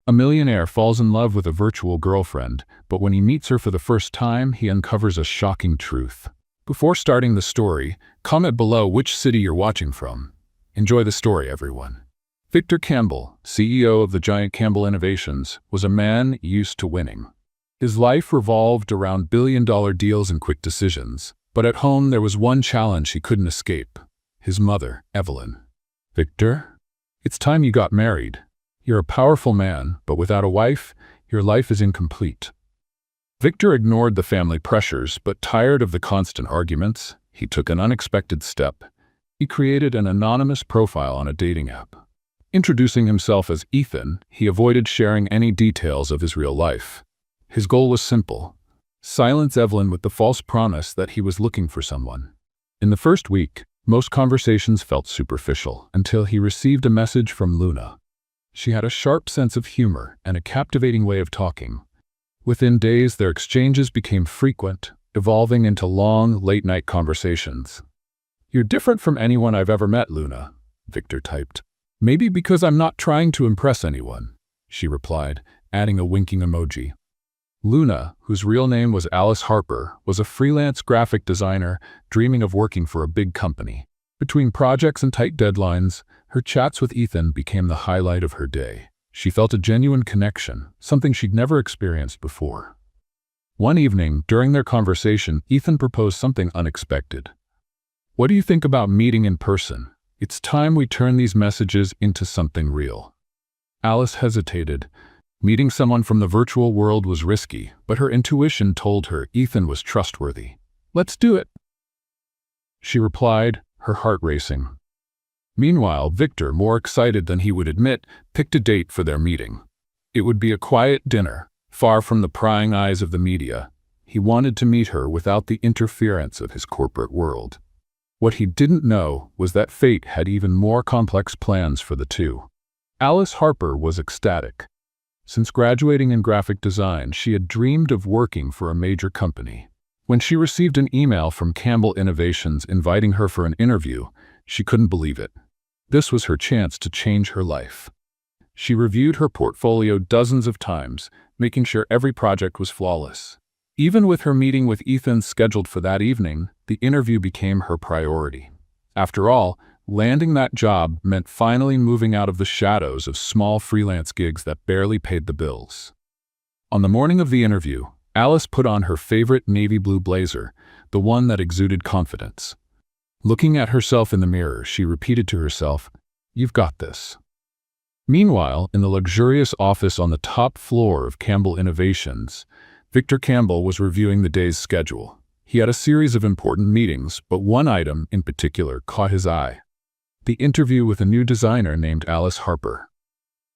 A millionaire falls in love with a virtual girlfriend, but when he meets her for the first time, he uncovers a shocking truth. Before starting the story, comment below which city you're watching from. Enjoy the story, everyone. Victor Campbell, CEO of the giant Campbell Innovations, was a man used to winning. His life revolved around billion-dollar deals and quick decisions, but at home there was one challenge he couldn't escape: his mother, Evelyn. "Victor, it's time you got married. You're a powerful man, but without a wife, your life is incomplete." Victor ignored the family pressures, but tired of the constant arguments, he took an unexpected step. He created an anonymous profile on a dating app. Introducing himself as Ethan, he avoided sharing any details of his real life. His goal was simple: silence Evelyn with the false promise that he was looking for someone. In the first week, most conversations felt superficial until he received a message from Luna. She had a sharp sense of humor and a captivating way of talking. Within days, their exchanges became frequent, evolving into long, late-night conversations. "You're different from anyone I've ever met, Luna," Victor typed. "Maybe because I'm not trying to impress anyone," she replied, adding a winking emoji. Luna, whose real name was Alice Harper, was a freelance graphic designer dreaming of working for a big company. Between projects and tight deadlines, her chats with Ethan became the highlight of her day. She felt a genuine connection, something she'd never experienced before. One evening, during their conversation, Ethan proposed something unexpected. "What do you think about meeting in person? It's time we turn these messages into something real." Alice hesitated. Meeting someone from the virtual world was risky, but her intuition told her Ethan was trustworthy. "Let's do it," she replied, her heart racing. Meanwhile, Victor, more excited than he would admit, picked a date for their meeting. It would be a quiet dinner, far from the prying eyes of the media. He wanted to meet her without the interference of his corporate world. What he didn't know was that fate had even more complex plans for the two. Alice Harper was ecstatic. Since graduating in graphic design, she had dreamed of working for a major company. When she received an email from Campbell Innovations inviting her for an interview, she couldn't believe it. This was her chance to change her life. She reviewed her portfolio dozens of times, making sure every project was flawless. Even with her meeting with Ethan scheduled for that evening, the interview became her priority. After all, landing that job meant finally moving out of the shadows of small freelance gigs that barely paid the bills. On the morning of the interview, Alice put on her favorite navy blue blazer, the one that exuded confidence. Looking at herself in the mirror, she repeated to herself, "You've got this." Meanwhile, in the luxurious office on the top floor of Campbell Innovations, Victor Campbell was reviewing the day's schedule. He had a series of important meetings, but one item in particular caught his eye: the interview with a new designer named Alice Harper.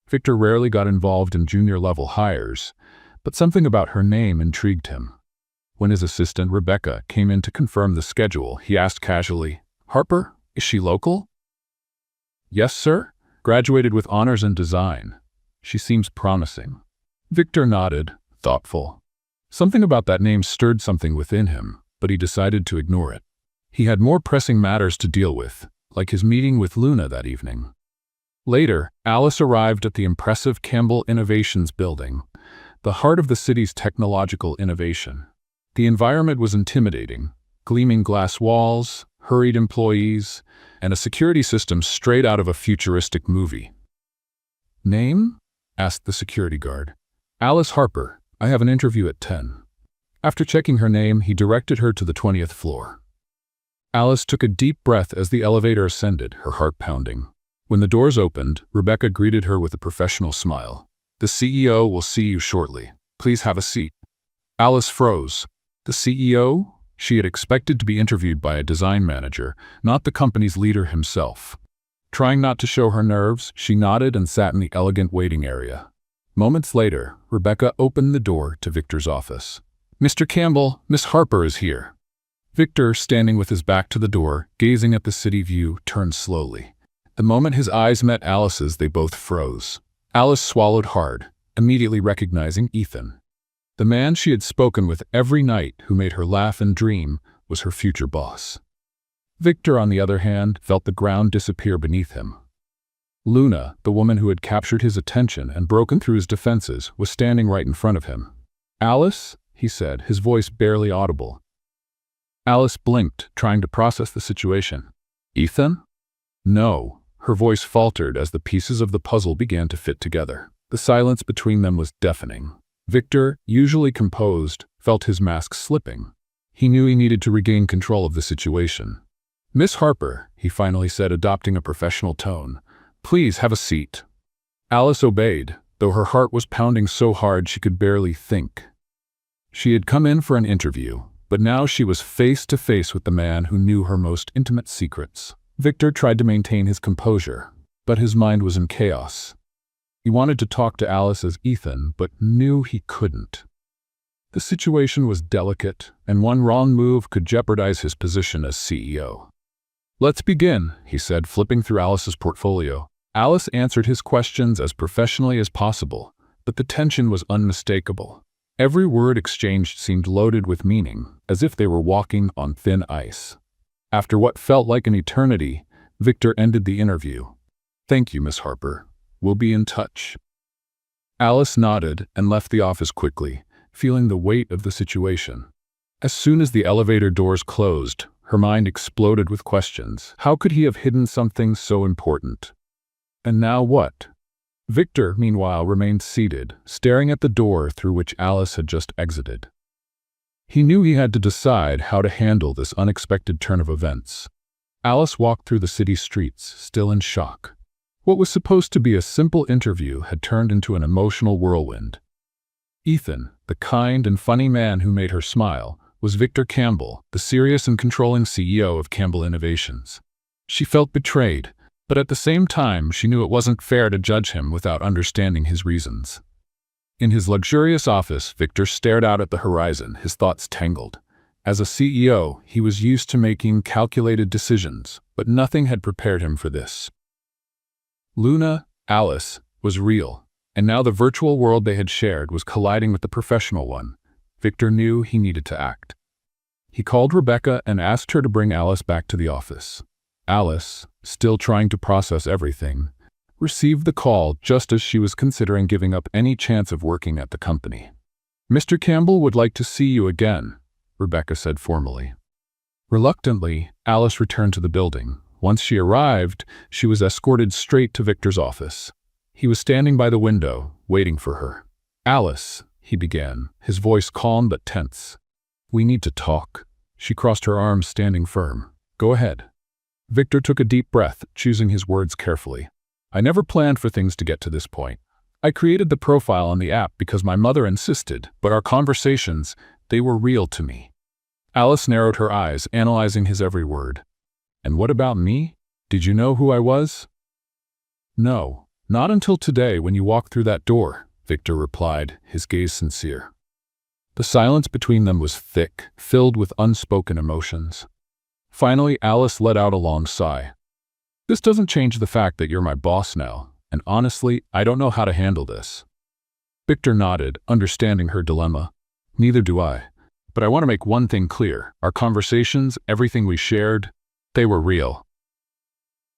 Victor rarely got involved in junior-level hires, but something about her name intrigued him. When his assistant, Rebecca, came in to confirm the schedule, he asked casually, "Harper, is she local?" "Yes, sir. Graduated with honors in design. She seems promising." Victor nodded, thoughtful. Something about that name stirred something within him, but he decided to ignore it. He had more pressing matters to deal with, like his meeting with Luna that evening. Later, Alice arrived at the impressive Campbell Innovations building, the heart of the city's technological innovation. The environment was intimidating: gleaming glass walls, hurried employees, and a security system straight out of a futuristic movie. "Name?" asked the security guard. "Alice Harper. I have an interview at 10. After checking her name, he directed her to the 20th floor. Alice took a deep breath as the elevator ascended, her heart pounding. When the doors opened, Rebecca greeted her with a professional smile. "The CEO will see you shortly. Please have a seat." Alice froze. The CEO? She had expected to be interviewed by a design manager, not the company's leader himself. Trying not to show her nerves, she nodded and sat in the elegant waiting area. Moments later, Rebecca opened the door to Victor's office. "Mr. Campbell, Miss Harper is here." Victor, standing with his back to the door, gazing at the city view, turned slowly. The moment his eyes met Alice's, they both froze. Alice swallowed hard, immediately recognizing Ethan. The man she had spoken with every night, who made her laugh and dream, was her future boss. Victor, on the other hand, felt the ground disappear beneath him. Luna, the woman who had captured his attention and broken through his defenses, was standing right in front of him. "Alice?" he said, his voice barely audible. Alice blinked, trying to process the situation. "Ethan?" "No." Her voice faltered as the pieces of the puzzle began to fit together. The silence between them was deafening. Victor, usually composed, felt his mask slipping. He knew he needed to regain control of the situation. "Miss Harper," he finally said, adopting a professional tone, "please have a seat." Alice obeyed, though her heart was pounding so hard she could barely think. She had come in for an interview, but now she was face to face with the man who knew her most intimate secrets. Victor tried to maintain his composure, but his mind was in chaos. He wanted to talk to Alice as Ethan, but knew he couldn't. The situation was delicate, and one wrong move could jeopardize his position as CEO. "Let's begin," he said, flipping through Alice's portfolio. Alice answered his questions as professionally as possible, but the tension was unmistakable. Every word exchanged seemed loaded with meaning, as if they were walking on thin ice. After what felt like an eternity, Victor ended the interview. "Thank you, Miss Harper. We'll be in touch." Alice nodded and left the office quickly, feeling the weight of the situation. As soon as the elevator doors closed, her mind exploded with questions. How could he have hidden something so important? And now what? Victor, meanwhile, remained seated, staring at the door through which Alice had just exited. He knew he had to decide how to handle this unexpected turn of events. Alice walked through the city streets, still in shock. What was supposed to be a simple interview had turned into an emotional whirlwind. Ethan, the kind and funny man who made her smile, was Victor Campbell, the serious and controlling CEO of Campbell Innovations. She felt betrayed, but at the same time she knew it wasn't fair to judge him without understanding his reasons. In his luxurious office, Victor stared out at the horizon, his thoughts tangled. As a CEO, he was used to making calculated decisions, but nothing had prepared him for this. Luna, Alice, was real, and now the virtual world they had shared was colliding with the professional one. Victor knew he needed to act. He called Rebecca and asked her to bring Alice back to the office. Alice, still trying to process everything, received the call just as she was considering giving up any chance of working at the company. "Mr. Campbell would like to see you again," Rebecca said formally. Reluctantly, Alice returned to the building. Once she arrived, she was escorted straight to Victor's office. He was standing by the window, waiting for her. "Alice," he began, his voice calm but tense. "We need to talk." She crossed her arms, standing firm. "Go ahead." Victor took a deep breath, choosing his words carefully. "I never planned for things to get to this point. I created the profile on the app because my mother insisted, but our conversations, they were real to me." Alice narrowed her eyes, analyzing his every word. "And what about me? Did you know who I was?" "No, not until today when you walked through that door," Victor replied, his gaze sincere. The silence between them was thick, filled with unspoken emotions. Finally, Alice let out a long sigh. "This doesn't change the fact that you're my boss now, and honestly, I don't know how to handle this." Victor nodded, understanding her dilemma. "Neither do I. But I want to make one thing clear. Our conversations, everything we shared, they were real."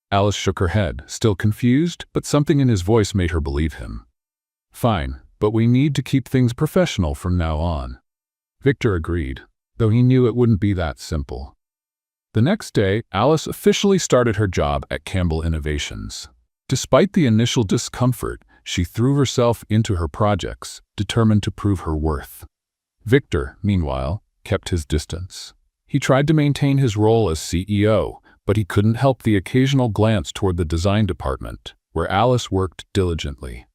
Alice shook her head, still confused, but something in his voice made her believe him. "Fine, but we need to keep things professional from now on." Victor agreed, though he knew it wouldn't be that simple. The next day, Alice officially started her job at Campbell Innovations. Despite the initial discomfort, she threw herself into her projects, determined to prove her worth. Victor, meanwhile, kept his distance. He tried to maintain his role as CEO, but he couldn't help the occasional glance toward the design department, where Alice worked diligently.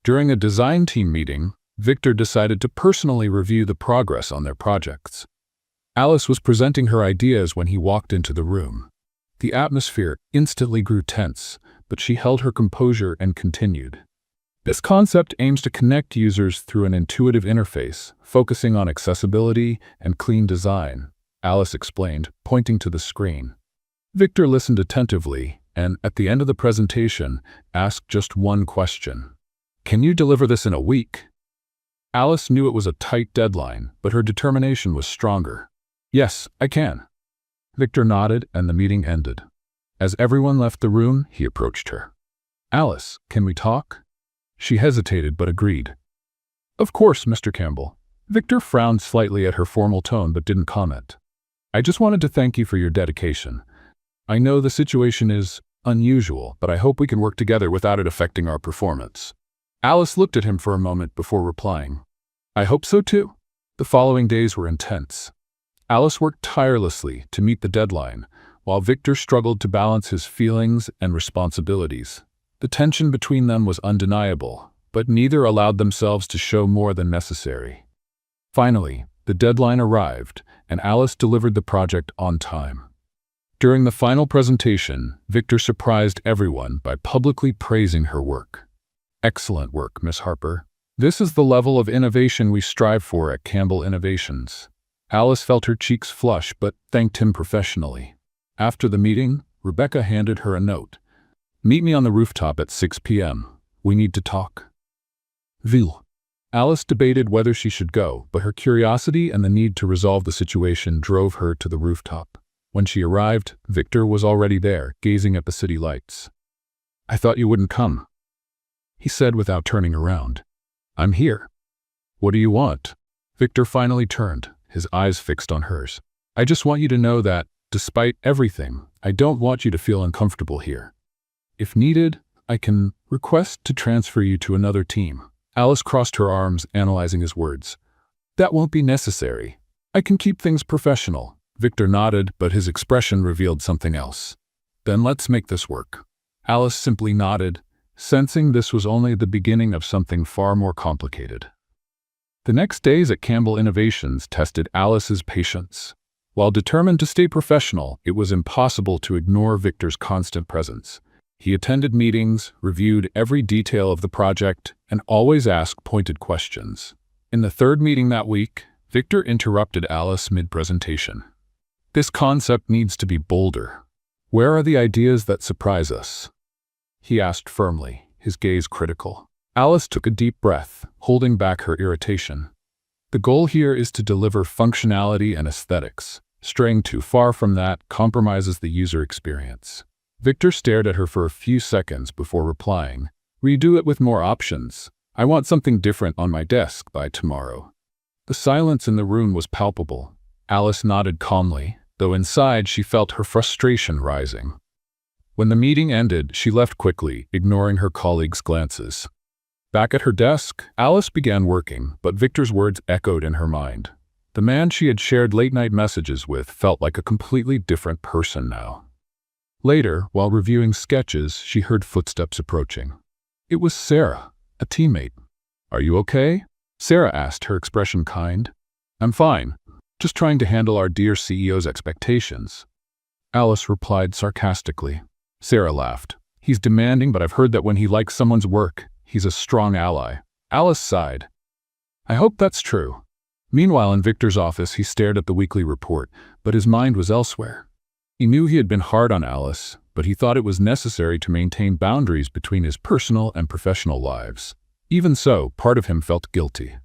During a design team meeting, Victor decided to personally review the progress on their projects. Alice was presenting her ideas when he walked into the room. The atmosphere instantly grew tense, but she held her composure and continued. "This concept aims to connect users through an intuitive interface, focusing on accessibility and clean design," Alice explained, pointing to the screen. Victor listened attentively and, at the end of the presentation, asked just one question. "Can you deliver this in a week?" Alice knew it was a tight deadline, but her determination was stronger. "Yes, I can." Victor nodded and the meeting ended. As everyone left the room, he approached her. "Alice, can we talk?" She hesitated but agreed. "Of course, Mr. Campbell." Victor frowned slightly at her formal tone but didn't comment. "I just wanted to thank you for your dedication. I know the situation is unusual, but I hope we can work together without it affecting our performance." Alice looked at him for a moment before replying, "I hope so too." The following days were intense. Alice worked tirelessly to meet the deadline, while Victor struggled to balance his feelings and responsibilities. The tension between them was undeniable, but neither allowed themselves to show more than necessary. Finally, the deadline arrived, and Alice delivered the project on time. During the final presentation, Victor surprised everyone by publicly praising her work. "Excellent work, Miss Harper. This is the level of innovation we strive for at Campbell Innovations." Alice felt her cheeks flush but thanked him professionally. After the meeting, Rebecca handed her a note. "Meet me on the rooftop at 6 p.m. We need to talk." Ville. Alice debated whether she should go, but her curiosity and the need to resolve the situation drove her to the rooftop. When she arrived, Victor was already there, gazing at the city lights. "I thought you wouldn't come," he said without turning around. "I'm here." "What do you want?" Victor finally turned, his eyes fixed on hers. "I just want you to know that, despite everything, I don't want you to feel uncomfortable here. If needed, I can request to transfer you to another team." Alice crossed her arms, analyzing his words. "That won't be necessary. I can keep things professional." Victor nodded, but his expression revealed something else. "Then let's make this work." Alice simply nodded, sensing this was only the beginning of something far more complicated. The next days at Campbell Innovations tested Alice's patience. While determined to stay professional, it was impossible to ignore Victor's constant presence. He attended meetings, reviewed every detail of the project, and always asked pointed questions. In the third meeting that week, Victor interrupted Alice mid-presentation. "This concept needs to be bolder. Where are the ideas that surprise us?" he asked firmly, his gaze critical. Alice took a deep breath, holding back her irritation. "The goal here is to deliver functionality and aesthetics. Straying too far from that compromises the user experience." Victor stared at her for a few seconds before replying, "Redo it with more options. I want something different on my desk by tomorrow." The silence in the room was palpable. Alice nodded calmly, though inside she felt her frustration rising. When the meeting ended, she left quickly, ignoring her colleagues' glances. Back at her desk, Alice began working, but Victor's words echoed in her mind. The man she had shared late-night messages with felt like a completely different person now. Later, while reviewing sketches, she heard footsteps approaching. It was Sarah, a teammate. "Are you okay?" Sarah asked, her expression kind. "I'm fine. Just trying to handle our dear CEO's expectations." Alice replied sarcastically. Sarah laughed. "He's demanding, but I've heard that when he likes someone's work, he's a strong ally." Alice sighed. "I hope that's true." Meanwhile, in Victor's office, he stared at the weekly report, but his mind was elsewhere. He knew he had been hard on Alice, but he thought it was necessary to maintain boundaries between his personal and professional lives. Even so, part of him felt guilty.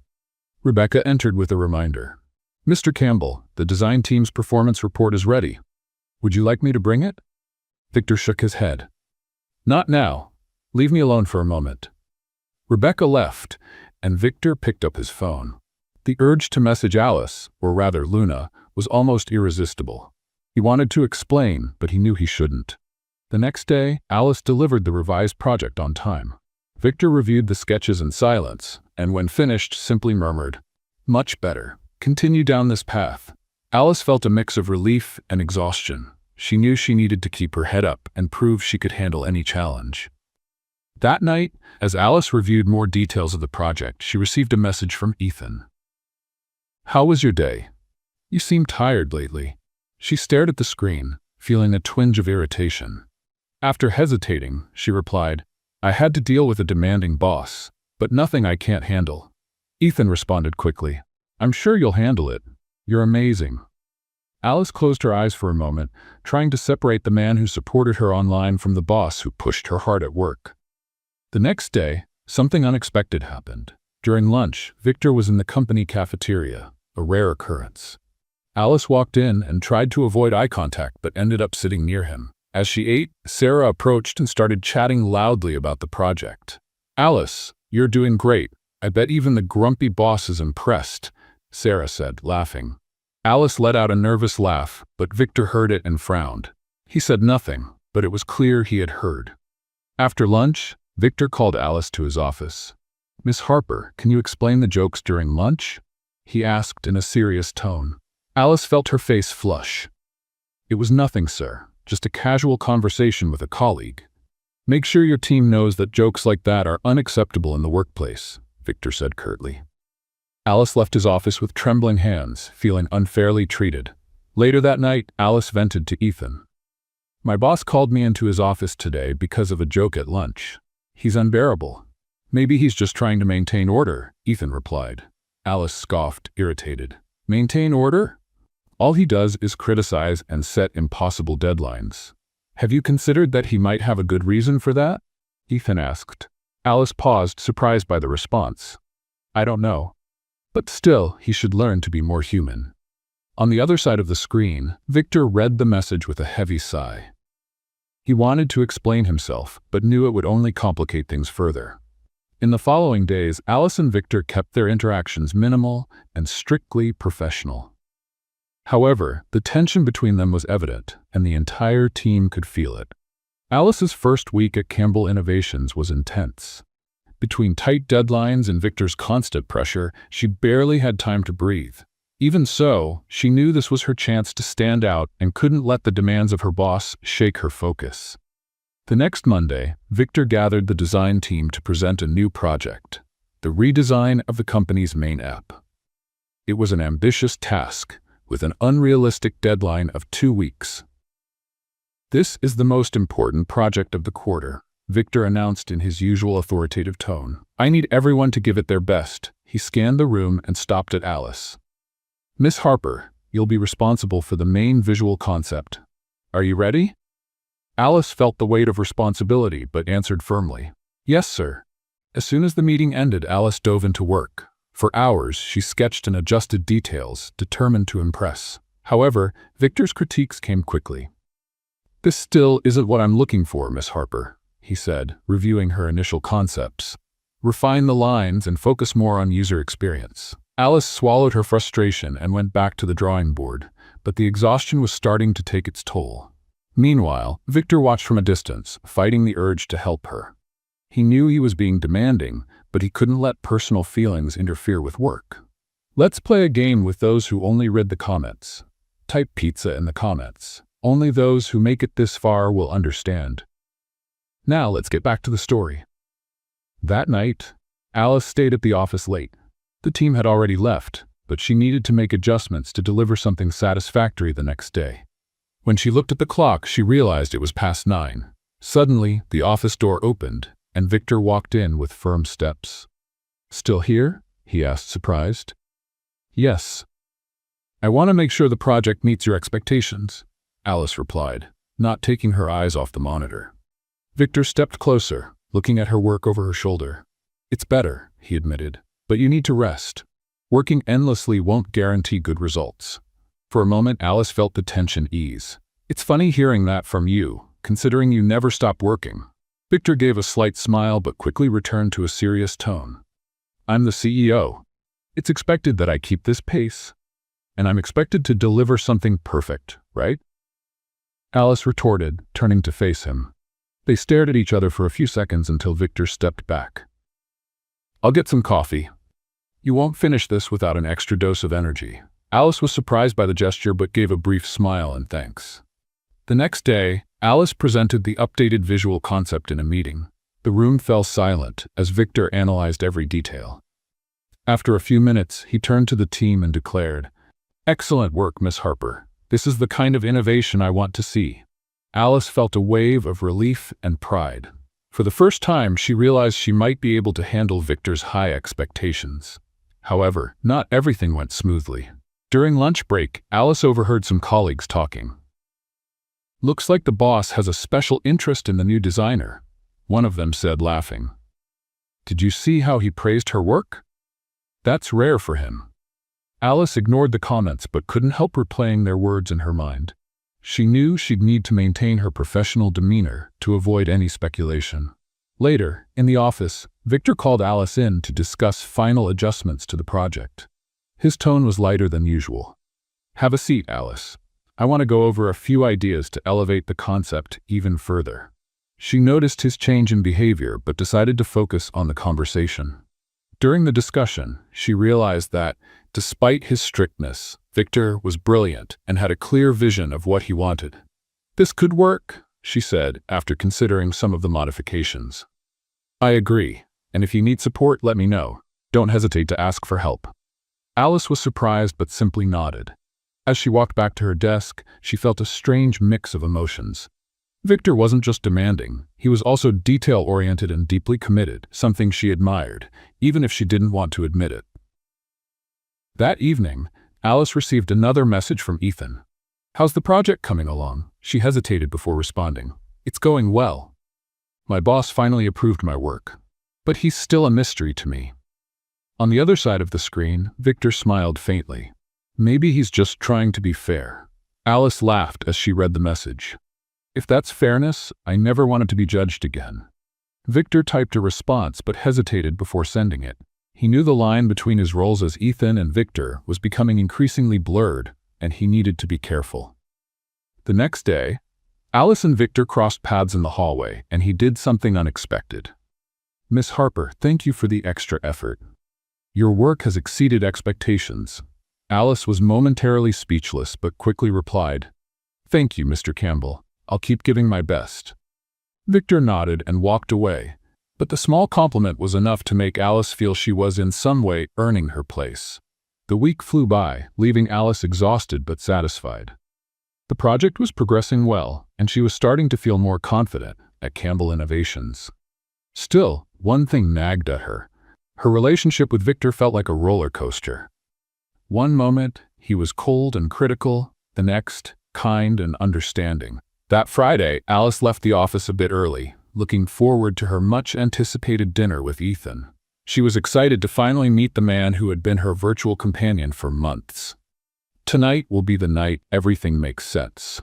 Rebecca entered with a reminder. "Mr. Campbell, the design team's performance report is ready. Would you like me to bring it?" Victor shook his head. "Not now. Leave me alone for a moment." Rebecca left, and Victor picked up his phone. The urge to message Alice, or rather Luna, was almost irresistible. He wanted to explain, but he knew he shouldn't. The next day, Alice delivered the revised project on time. Victor reviewed the sketches in silence, and when finished, simply murmured, "Much better. Continue down this path." Alice felt a mix of relief and exhaustion. She knew she needed to keep her head up and prove she could handle any challenge. That night, as Alice reviewed more details of the project, she received a message from Ethan. "How was your day? You seem tired lately." She stared at the screen, feeling a twinge of irritation. After hesitating, she replied, "I had to deal with a demanding boss, but nothing I can't handle." Ethan responded quickly, "I'm sure you'll handle it. You're amazing." Alice closed her eyes for a moment, trying to separate the man who supported her online from the boss who pushed her hard at work. The next day, something unexpected happened. During lunch, Victor was in the company cafeteria, a rare occurrence. Alice walked in and tried to avoid eye contact but ended up sitting near him. As she ate, Sarah approached and started chatting loudly about the project. "Alice, you're doing great. I bet even the grumpy boss is impressed," Sarah said, laughing. Alice let out a nervous laugh, but Victor heard it and frowned. He said nothing, but it was clear he had heard. After lunch, Victor called Alice to his office. "Miss Harper, can you explain the jokes during lunch?" he asked in a serious tone. Alice felt her face flush. "It was nothing, sir. Just a casual conversation with a colleague. Make sure your team knows that jokes like that are unacceptable in the workplace," Victor said curtly. Alice left his office with trembling hands, feeling unfairly treated. Later that night, Alice vented to Ethan. "My boss called me into his office today because of a joke at lunch. He's unbearable. Maybe he's just trying to maintain order," Ethan replied. Alice scoffed, irritated. "Maintain order? All he does is criticize and set impossible deadlines. Have you considered that he might have a good reason for that?" Ethan asked. Alice paused, surprised by the response. "I don't know. But still, he should learn to be more human." On the other side of the screen, Victor read the message with a heavy sigh. He wanted to explain himself, but knew it would only complicate things further. In the following days, Alice and Victor kept their interactions minimal and strictly professional. However, the tension between them was evident, and the entire team could feel it. Alice's first week at Campbell Innovations was intense. Between tight deadlines and Victor's constant pressure, she barely had time to breathe. Even so, she knew this was her chance to stand out and couldn't let the demands of her boss shake her focus. The next Monday, Victor gathered the design team to present a new project, the redesign of the company's main app. It was an ambitious task, with an unrealistic deadline of 2 weeks. "This is the most important project of the quarter," Victor announced in his usual authoritative tone. "I need everyone to give it their best." He scanned the room and stopped at Alice. "Miss Harper, you'll be responsible for the main visual concept. Are you ready?" Alice felt the weight of responsibility, but answered firmly, "Yes, sir." As soon as the meeting ended, Alice dove into work. For hours, she sketched and adjusted details, determined to impress. However, Victor's critiques came quickly. "This still isn't what I'm looking for, Miss Harper," he said, reviewing her initial concepts. "Refine the lines and focus more on user experience." Alice swallowed her frustration and went back to the drawing board, but the exhaustion was starting to take its toll. Meanwhile, Victor watched from a distance, fighting the urge to help her. He knew he was being demanding, but he couldn't let personal feelings interfere with work. "Let's play a game with those who only read the comments. Type pizza in the comments. Only those who make it this far will understand." Now let's get back to the story. That night, Alice stayed at the office late. The team had already left, but she needed to make adjustments to deliver something satisfactory the next day. When she looked at the clock, she realized it was past 9. Suddenly, the office door opened, and Victor walked in with firm steps. "Still here?" he asked, surprised. "Yes. I want to make sure the project meets your expectations," Alice replied, not taking her eyes off the monitor. Victor stepped closer, looking at her work over her shoulder. "It's better," he admitted, "but you need to rest. Working endlessly won't guarantee good results." For a moment, Alice felt the tension ease. "It's funny hearing that from you, considering you never stop working." Victor gave a slight smile but quickly returned to a serious tone. "I'm the CEO. It's expected that I keep this pace. And I'm expected to deliver something perfect, right?" Alice retorted, turning to face him. They stared at each other for a few seconds until Victor stepped back. "I'll get some coffee. You won't finish this without an extra dose of energy." Alice was surprised by the gesture but gave a brief smile and thanks. The next day, Alice presented the updated visual concept in a meeting. The room fell silent as Victor analyzed every detail. After a few minutes, he turned to the team and declared, "Excellent work, Miss Harper. This is the kind of innovation I want to see." Alice felt a wave of relief and pride. For the first time, she realized she might be able to handle Victor's high expectations. However, not everything went smoothly. During lunch break, Alice overheard some colleagues talking. "Looks like the boss has a special interest in the new designer," one of them said, laughing. "Did you see how he praised her work? That's rare for him." Alice ignored the comments but couldn't help replaying their words in her mind. She knew she'd need to maintain her professional demeanor to avoid any speculation. Later, in the office, Victor called Alice in to discuss final adjustments to the project. His tone was lighter than usual. "Have a seat, Alice. I want to go over a few ideas to elevate the concept even further." She noticed his change in behavior but decided to focus on the conversation. During the discussion, she realized that, despite his strictness, Victor was brilliant and had a clear vision of what he wanted. "This could work," she said after considering some of the modifications. "I agree, and if you need support, let me know. Don't hesitate to ask for help." Alice was surprised but simply nodded. As she walked back to her desk, she felt a strange mix of emotions. Victor wasn't just demanding, he was also detail-oriented and deeply committed, something she admired, even if she didn't want to admit it. That evening, Alice received another message from Ethan. "How's the project coming along?" She hesitated before responding. "It's going well. My boss finally approved my work, but he's still a mystery to me." On the other side of the screen, Victor smiled faintly. "Maybe he's just trying to be fair." Alice laughed as she read the message. "If that's fairness, I never wanted to be judged again." Victor typed a response but hesitated before sending it. He knew the line between his roles as Ethan and Victor was becoming increasingly blurred, and he needed to be careful. The next day, Alice and Victor crossed paths in the hallway, and he did something unexpected. "Miss Harper, thank you for the extra effort. Your work has exceeded expectations." Alice was momentarily speechless but quickly replied, "Thank you, Mr. Campbell. I'll keep giving my best." Victor nodded and walked away, but the small compliment was enough to make Alice feel she was in some way earning her place. The week flew by, leaving Alice exhausted but satisfied. The project was progressing well, and she was starting to feel more confident at Campbell Innovations. Still, one thing nagged at her. Her relationship with Victor felt like a roller coaster. One moment, he was cold and critical, the next, kind and understanding. That Friday, Alice left the office a bit early, looking forward to her much-anticipated dinner with Ethan. She was excited to finally meet the man who had been her virtual companion for months. "Tonight will be the night everything makes sense,"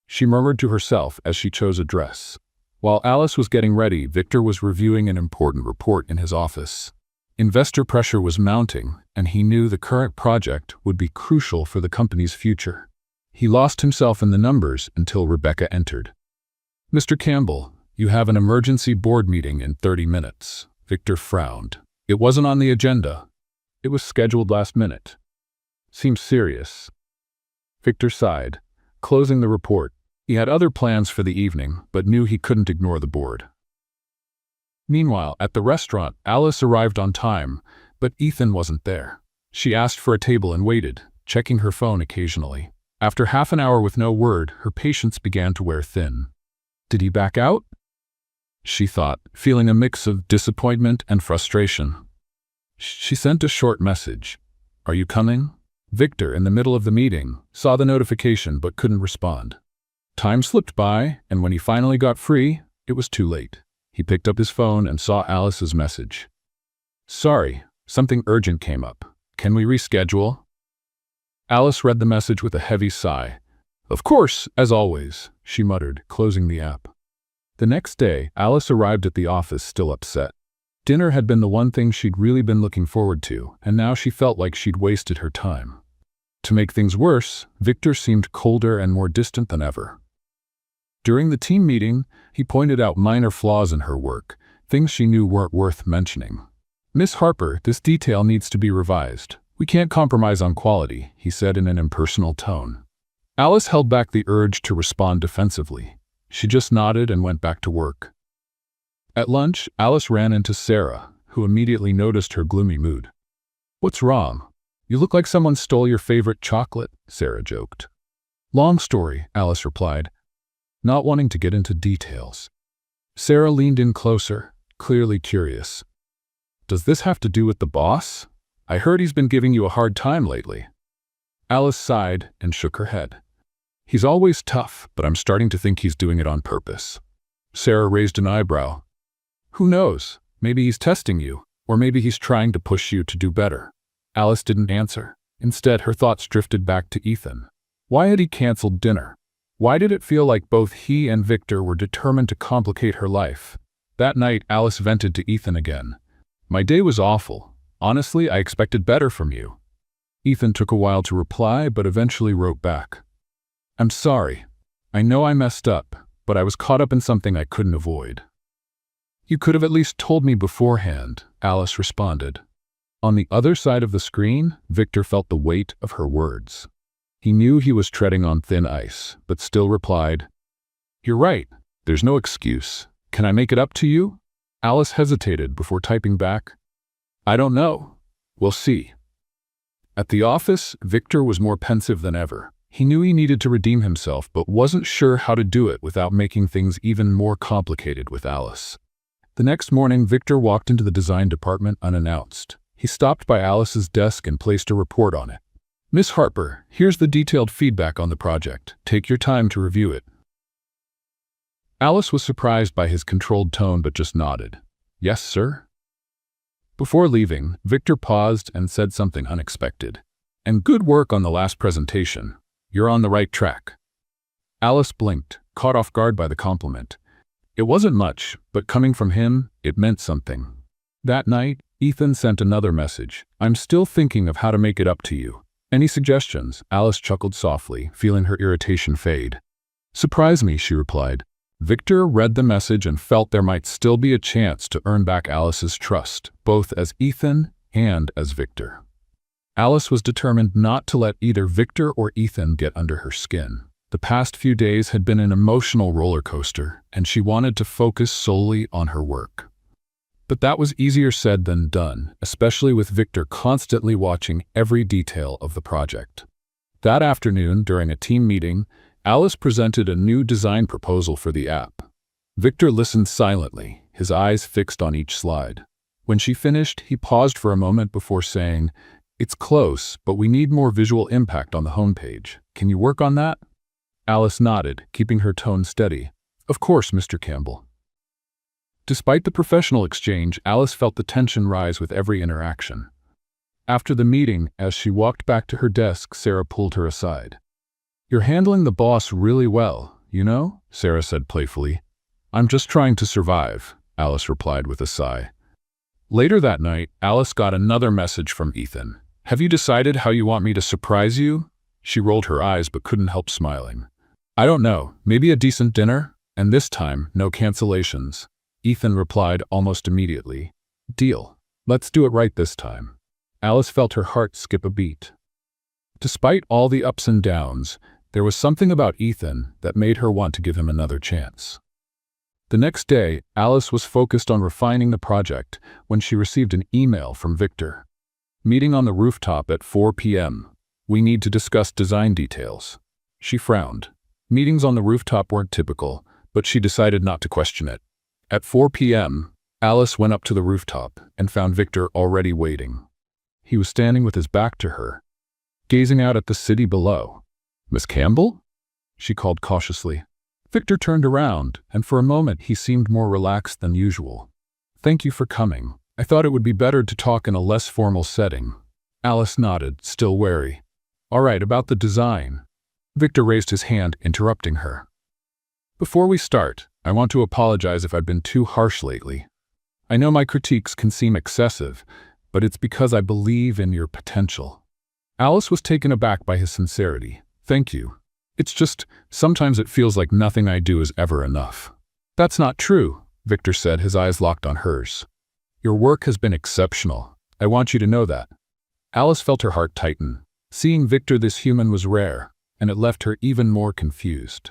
she murmured to herself as she chose a dress. While Alice was getting ready, Victor was reviewing an important report in his office. Investor pressure was mounting, and he knew the current project would be crucial for the company's future. He lost himself in the numbers until Rebecca entered. "Mr. Campbell, you have an emergency board meeting in 30 minutes. Victor frowned. It wasn't on the agenda. It was scheduled last minute. "Seems serious." Victor sighed, closing the report. He had other plans for the evening, but knew he couldn't ignore the board. Meanwhile, at the restaurant, Alice arrived on time, but Ethan wasn't there. She asked for a table and waited, checking her phone occasionally. After half an hour with no word, her patience began to wear thin. Did he back out? She thought, feeling a mix of disappointment and frustration. She sent a short message. "Are you coming?" Victor, in the middle of the meeting, saw the notification but couldn't respond. Time slipped by, and when he finally got free, it was too late. He picked up his phone and saw Alice's message. "Sorry, something urgent came up. Can we reschedule?" Alice read the message with a heavy sigh. "Of course, as always," she muttered, closing the app. The next day, Alice arrived at the office still upset. Dinner had been the one thing she'd really been looking forward to, and now she felt like she'd wasted her time. To make things worse, Victor seemed colder and more distant than ever. During the team meeting, he pointed out minor flaws in her work, things she knew weren't worth mentioning. "Miss Harper, this detail needs to be revised. We can't compromise on quality," he said in an impersonal tone. Alice held back the urge to respond defensively. She just nodded and went back to work. At lunch, Alice ran into Sarah, who immediately noticed her gloomy mood. "What's wrong? You look like someone stole your favorite chocolate," Sarah joked. "Long story," Alice replied, not wanting to get into details. Sarah leaned in closer, clearly curious. "Does this have to do with the boss? I heard he's been giving you a hard time lately." Alice sighed and shook her head. "He's always tough, but I'm starting to think he's doing it on purpose." Sarah raised an eyebrow. "Who knows? Maybe he's testing you, or maybe he's trying to push you to do better." Alice didn't answer. Instead, her thoughts drifted back to Ethan. Why had he canceled dinner? Why did it feel like both he and Victor were determined to complicate her life? That night, Alice vented to Ethan again. My day was awful. Honestly, I expected better from you. Ethan took a while to reply, but eventually wrote back. I'm sorry. I know I messed up, but I was caught up in something I couldn't avoid. You could have at least told me beforehand, Alice responded. On the other side of the screen, Victor felt the weight of her words. He knew he was treading on thin ice, but still replied, You're right. There's no excuse. Can I make it up to you? Alice hesitated before typing back, I don't know. We'll see. At the office, Victor was more pensive than ever. He knew he needed to redeem himself, but wasn't sure how to do it without making things even more complicated with Alice. The next morning, Victor walked into the design department unannounced. He stopped by Alice's desk and placed a report on it. Miss Harper, here's the detailed feedback on the project. Take your time to review it. Alice was surprised by his controlled tone but just nodded. Yes, sir? Before leaving, Victor paused and said something unexpected. And good work on the last presentation. You're on the right track. Alice blinked, caught off guard by the compliment. It wasn't much, but coming from him, it meant something. That night, Ethan sent another message. I'm still thinking of how to make it up to you. Any suggestions? Alice chuckled softly, feeling her irritation fade. Surprise me, she replied. Victor read the message and felt there might still be a chance to earn back Alice's trust, both as Ethan and as Victor. Alice was determined not to let either Victor or Ethan get under her skin. The past few days had been an emotional roller coaster, and she wanted to focus solely on her work. But that was easier said than done, especially with Victor constantly watching every detail of the project. That afternoon, during a team meeting, Alice presented a new design proposal for the app. Victor listened silently, his eyes fixed on each slide. When she finished, he paused for a moment before saying, It's close, but we need more visual impact on the homepage. Can you work on that? Alice nodded, keeping her tone steady. Of course, Mr. Campbell. Despite the professional exchange, Alice felt the tension rise with every interaction. After the meeting, as she walked back to her desk, Sarah pulled her aside. You're handling the boss really well, you know? Sarah said playfully. I'm just trying to survive, Alice replied with a sigh. Later that night, Alice got another message from Ethan. Have you decided how you want me to surprise you? She rolled her eyes but couldn't help smiling. I don't know, maybe a decent dinner? And this time, no cancellations. Ethan replied almost immediately. Deal. Let's do it right this time. Alice felt her heart skip a beat. Despite all the ups and downs, there was something about Ethan that made her want to give him another chance. The next day, Alice was focused on refining the project when she received an email from Victor. Meeting on the rooftop at 4 p.m. We need to discuss design details. She frowned. Meetings on the rooftop weren't typical, but she decided not to question it. At 4 p.m., Alice went up to the rooftop and found Victor already waiting. He was standing with his back to her, gazing out at the city below. Miss Campbell? She called cautiously. Victor turned around, and for a moment he seemed more relaxed than usual. Thank you for coming. I thought it would be better to talk in a less formal setting. Alice nodded, still wary. All right, about the design. Victor raised his hand, interrupting her. Before we start, I want to apologize if I've been too harsh lately. I know my critiques can seem excessive, but it's because I believe in your potential. Alice was taken aback by his sincerity. Thank you. It's just, sometimes it feels like nothing I do is ever enough. That's not true, Victor said, his eyes locked on hers. Your work has been exceptional. I want you to know that. Alice felt her heart tighten. Seeing Victor this human was rare, and it left her even more confused.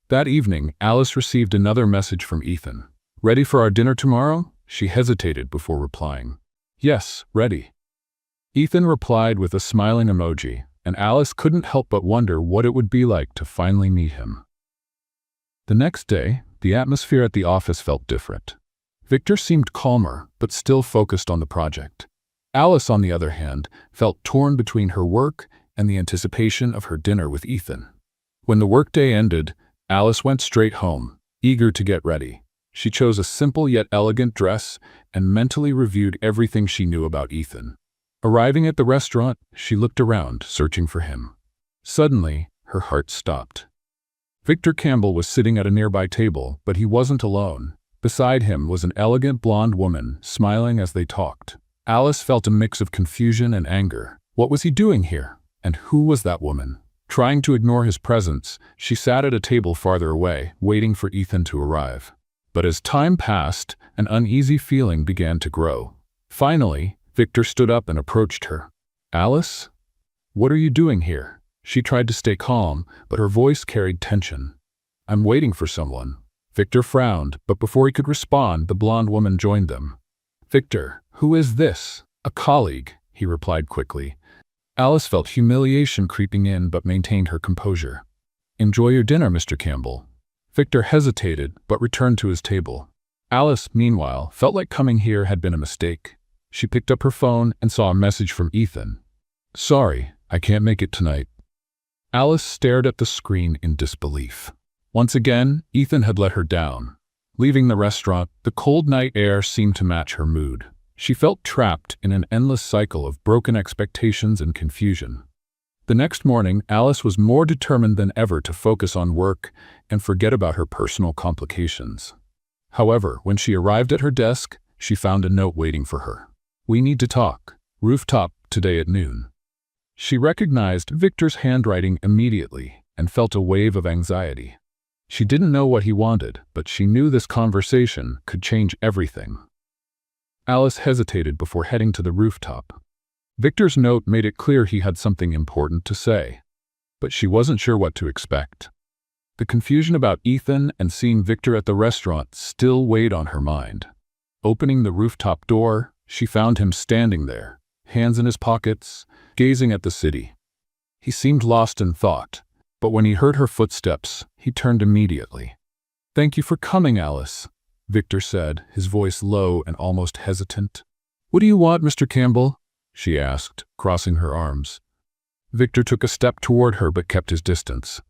That evening, Alice received another message from Ethan. Ready for our dinner tomorrow? She hesitated before replying. Yes, ready. Ethan replied with a smiling emoji, and Alice couldn't help but wonder what it would be like to finally meet him. The next day, the atmosphere at the office felt different. Victor seemed calmer, but still focused on the project. Alice, on the other hand, felt torn between her work and the anticipation of her dinner with Ethan. When the workday ended, Alice went straight home, eager to get ready. She chose a simple yet elegant dress and mentally reviewed everything she knew about Ethan. Arriving at the restaurant, she looked around, searching for him. Suddenly, her heart stopped. Victor Campbell was sitting at a nearby table, but he wasn't alone. Beside him was an elegant blonde woman, smiling as they talked. Alice felt a mix of confusion and anger. What was he doing here? And who was that woman? Trying to ignore his presence, she sat at a table farther away, waiting for Ethan to arrive. But as time passed, an uneasy feeling began to grow. Finally, Victor stood up and approached her. "Alice? What are you doing here?" She tried to stay calm, but her voice carried tension. "I'm waiting for someone." Victor frowned, but before he could respond, the blonde woman joined them. "Victor, who is this?" "A colleague," he replied quickly. Alice felt humiliation creeping in but maintained her composure. "Enjoy your dinner, Mr. Campbell." Victor hesitated but returned to his table. Alice, meanwhile, felt like coming here had been a mistake. She picked up her phone and saw a message from Ethan. "Sorry, I can't make it tonight." Alice stared at the screen in disbelief. Once again, Ethan had let her down. Leaving the restaurant, the cold night air seemed to match her mood. She felt trapped in an endless cycle of broken expectations and confusion. The next morning, Alice was more determined than ever to focus on work and forget about her personal complications. However, when she arrived at her desk, she found a note waiting for her. "We need to talk. Rooftop, today at noon." She recognized Victor's handwriting immediately and felt a wave of anxiety. She didn't know what he wanted, but she knew this conversation could change everything. Alice hesitated before heading to the rooftop. Victor's note made it clear he had something important to say, but she wasn't sure what to expect. The confusion about Ethan and seeing Victor at the restaurant still weighed on her mind. Opening the rooftop door, she found him standing there, hands in his pockets, gazing at the city. He seemed lost in thought, but when he heard her footsteps, he turned immediately. "Thank you for coming, Alice," Victor said, his voice low and almost hesitant. "What do you want, Mr. Campbell?" she asked, crossing her arms. Victor took a step toward her but kept his distance.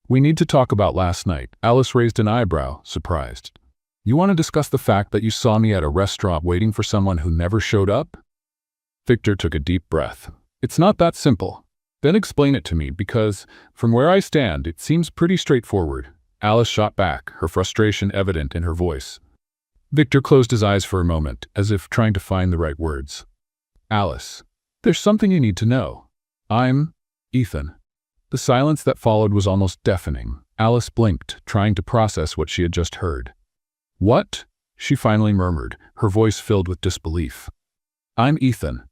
"We need to talk about last night." Alice raised an eyebrow, surprised. "You want to discuss the fact that you saw me at a restaurant waiting for someone who never showed up?" Victor took a deep breath. "It's not that simple." "Then explain it to me, because, from where I stand, it seems pretty straightforward." Alice shot back, her frustration evident in her voice. Victor closed his eyes for a moment, as if trying to find the right words. "Alice, there's something you need to know. I'm Ethan." The silence that followed was almost deafening. Alice blinked, trying to process what she had just heard. "What?" she finally murmured, her voice filled with disbelief. "I'm Ethan,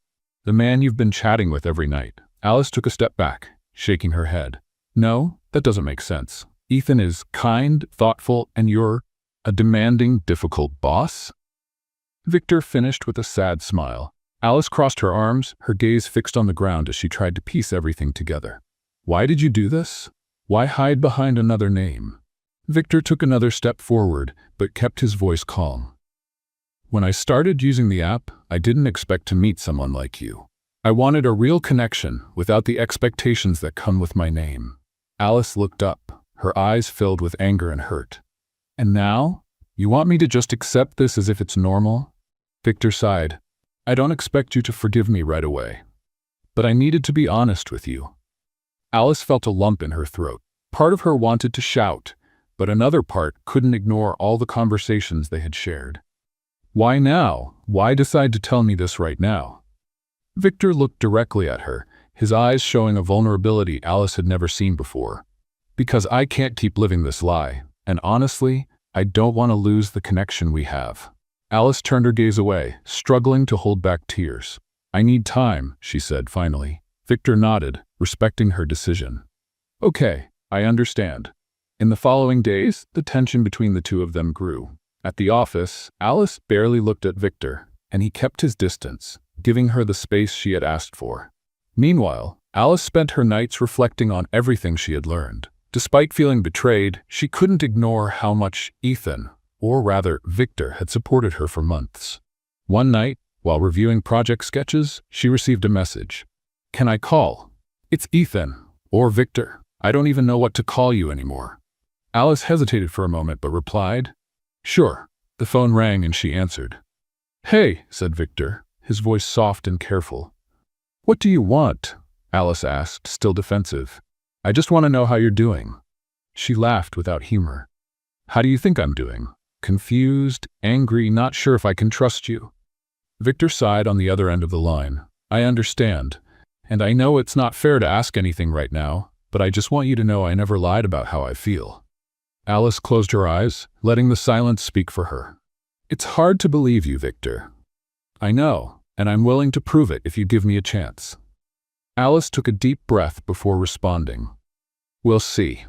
the man you've been chatting with every night." Alice took a step back, shaking her head. "No, that doesn't make sense. Ethan is kind, thoughtful, and you're a demanding, difficult boss?" Victor finished with a sad smile. Alice crossed her arms, her gaze fixed on the ground as she tried to piece everything together. "Why did you do this? Why hide behind another name?" Victor took another step forward, but kept his voice calm. "When I started using the app, I didn't expect to meet someone like you. I wanted a real connection without the expectations that come with my name." Alice looked up, her eyes filled with anger and hurt. "And now? You want me to just accept this as if it's normal?" Victor sighed. "I don't expect you to forgive me right away. But I needed to be honest with you." Alice felt a lump in her throat. Part of her wanted to shout, but another part couldn't ignore all the conversations they had shared. "Why now? Why decide to tell me this right now?" Victor looked directly at her, his eyes showing a vulnerability Alice had never seen before. "Because I can't keep living this lie, and honestly, I don't want to lose the connection we have." Alice turned her gaze away, struggling to hold back tears. "I need time," she said finally. Victor nodded, respecting her decision. "Okay, I understand." In the following days, the tension between the two of them grew. At the office, Alice barely looked at Victor, and he kept his distance, giving her the space she had asked for. Meanwhile, Alice spent her nights reflecting on everything she had learned. Despite feeling betrayed, she couldn't ignore how much Ethan, or rather Victor, had supported her for months. One night, while reviewing project sketches, she received a message. "Can I call? It's Ethan, or Victor. I don't even know what to call you anymore." Alice hesitated for a moment but replied, "Sure." The phone rang and she answered. "Hey," said Victor, his voice soft and careful. "What do you want?" Alice asked, still defensive. "I just want to know how you're doing." She laughed without humor. How do you think I'm doing? Confused, angry, not sure if I can trust you? Victor sighed on the other end of the line. I understand. And I know it's not fair to ask anything right now, but I just want you to know I never lied about how I feel. Alice closed her eyes, letting the silence speak for her. It's hard to believe you, Victor. I know, and I'm willing to prove it if you give me a chance. Alice took a deep breath before responding. We'll see.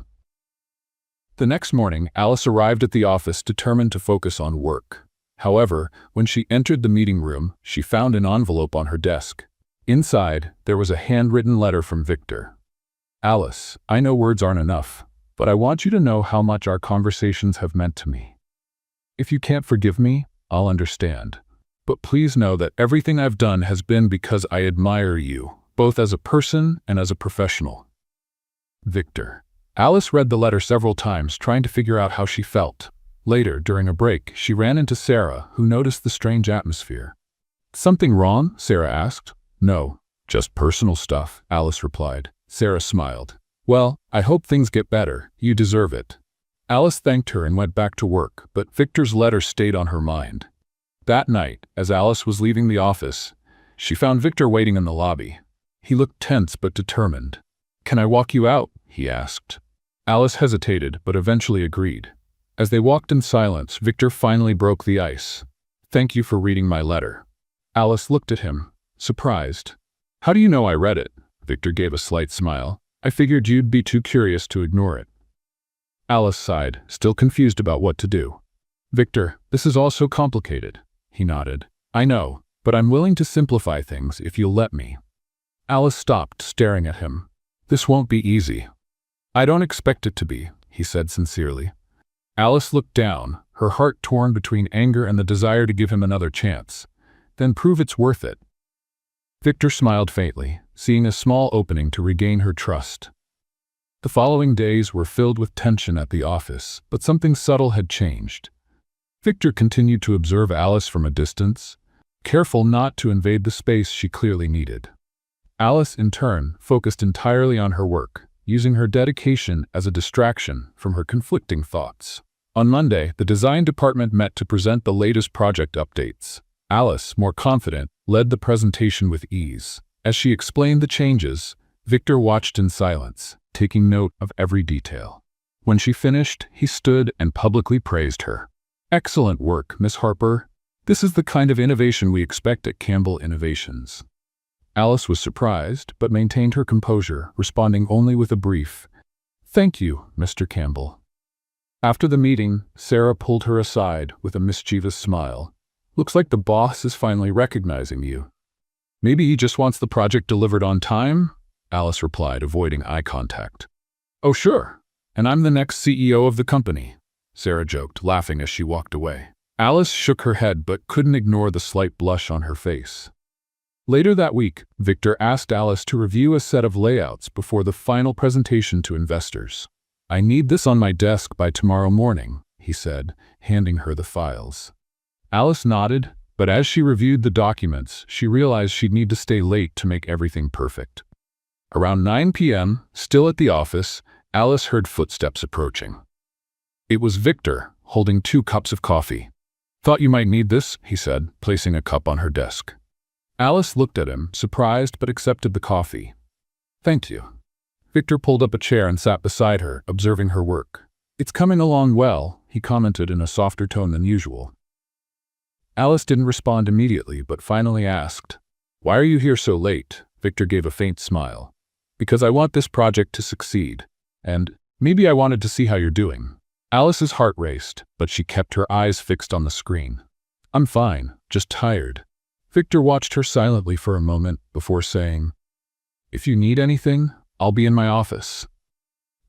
The next morning, Alice arrived at the office determined to focus on work. However, when she entered the meeting room, she found an envelope on her desk. Inside, there was a handwritten letter from Victor. Alice, I know words aren't enough, but I want you to know how much our conversations have meant to me. If you can't forgive me, I'll understand. But please know that everything I've done has been because I admire you, both as a person and as a professional. Victor. Alice read the letter several times, trying to figure out how she felt. Later, during a break, she ran into Sarah, who noticed the strange atmosphere. Something wrong? Sarah asked. No, just personal stuff, Alice replied. Sarah smiled. Well, I hope things get better. You deserve it. Alice thanked her and went back to work, but Victor's letter stayed on her mind. That night, as Alice was leaving the office, she found Victor waiting in the lobby. He looked tense but determined. Can I walk you out? He asked. Alice hesitated, but eventually agreed. As they walked in silence, Victor finally broke the ice. Thank you for reading my letter. Alice looked at him, surprised. How do you know I read it? Victor gave a slight smile. I figured you'd be too curious to ignore it. Alice sighed, still confused about what to do. Victor, this is all so complicated. He nodded. I know, but I'm willing to simplify things if you'll let me. Alice stopped, staring at him. This won't be easy. I don't expect it to be, he said sincerely. Alice looked down, her heart torn between anger and the desire to give him another chance. Then prove it's worth it. Victor smiled faintly, seeing a small opening to regain her trust. The following days were filled with tension at the office, but something subtle had changed. Victor continued to observe Alice from a distance, careful not to invade the space she clearly needed. Alice, in turn, focused entirely on her work, using her dedication as a distraction from her conflicting thoughts. On Monday, the design department met to present the latest project updates. Alice, more confident, led the presentation with ease. As she explained the changes, Victor watched in silence, taking note of every detail. When she finished, he stood and publicly praised her. Excellent work, Miss Harper. This is the kind of innovation we expect at Campbell Innovations. Alice was surprised, but maintained her composure, responding only with a brief, Thank you, Mr. Campbell. After the meeting, Sarah pulled her aside with a mischievous smile. Looks like the boss is finally recognizing you. Maybe he just wants the project delivered on time? Alice replied, avoiding eye contact. Oh, sure. And I'm the next CEO of the company, Sarah joked, laughing as she walked away. Alice shook her head but couldn't ignore the slight blush on her face. Later that week, Victor asked Alice to review a set of layouts before the final presentation to investors. I need this on my desk by tomorrow morning, he said, handing her the files. Alice nodded, but as she reviewed the documents, she realized she'd need to stay late to make everything perfect. Around 9 p.m., still at the office, Alice heard footsteps approaching. It was Victor, holding 2 cups of coffee. Thought you might need this, he said, placing a cup on her desk. Alice looked at him, surprised but accepted the coffee. Thank you. Victor pulled up a chair and sat beside her, observing her work. It's coming along well, he commented in a softer tone than usual. Alice didn't respond immediately, but finally asked, Why are you here so late? Victor gave a faint smile. Because I want this project to succeed. And maybe I wanted to see how you're doing. Alice's heart raced, but she kept her eyes fixed on the screen. I'm fine, just tired. Victor watched her silently for a moment before saying, If you need anything, I'll be in my office.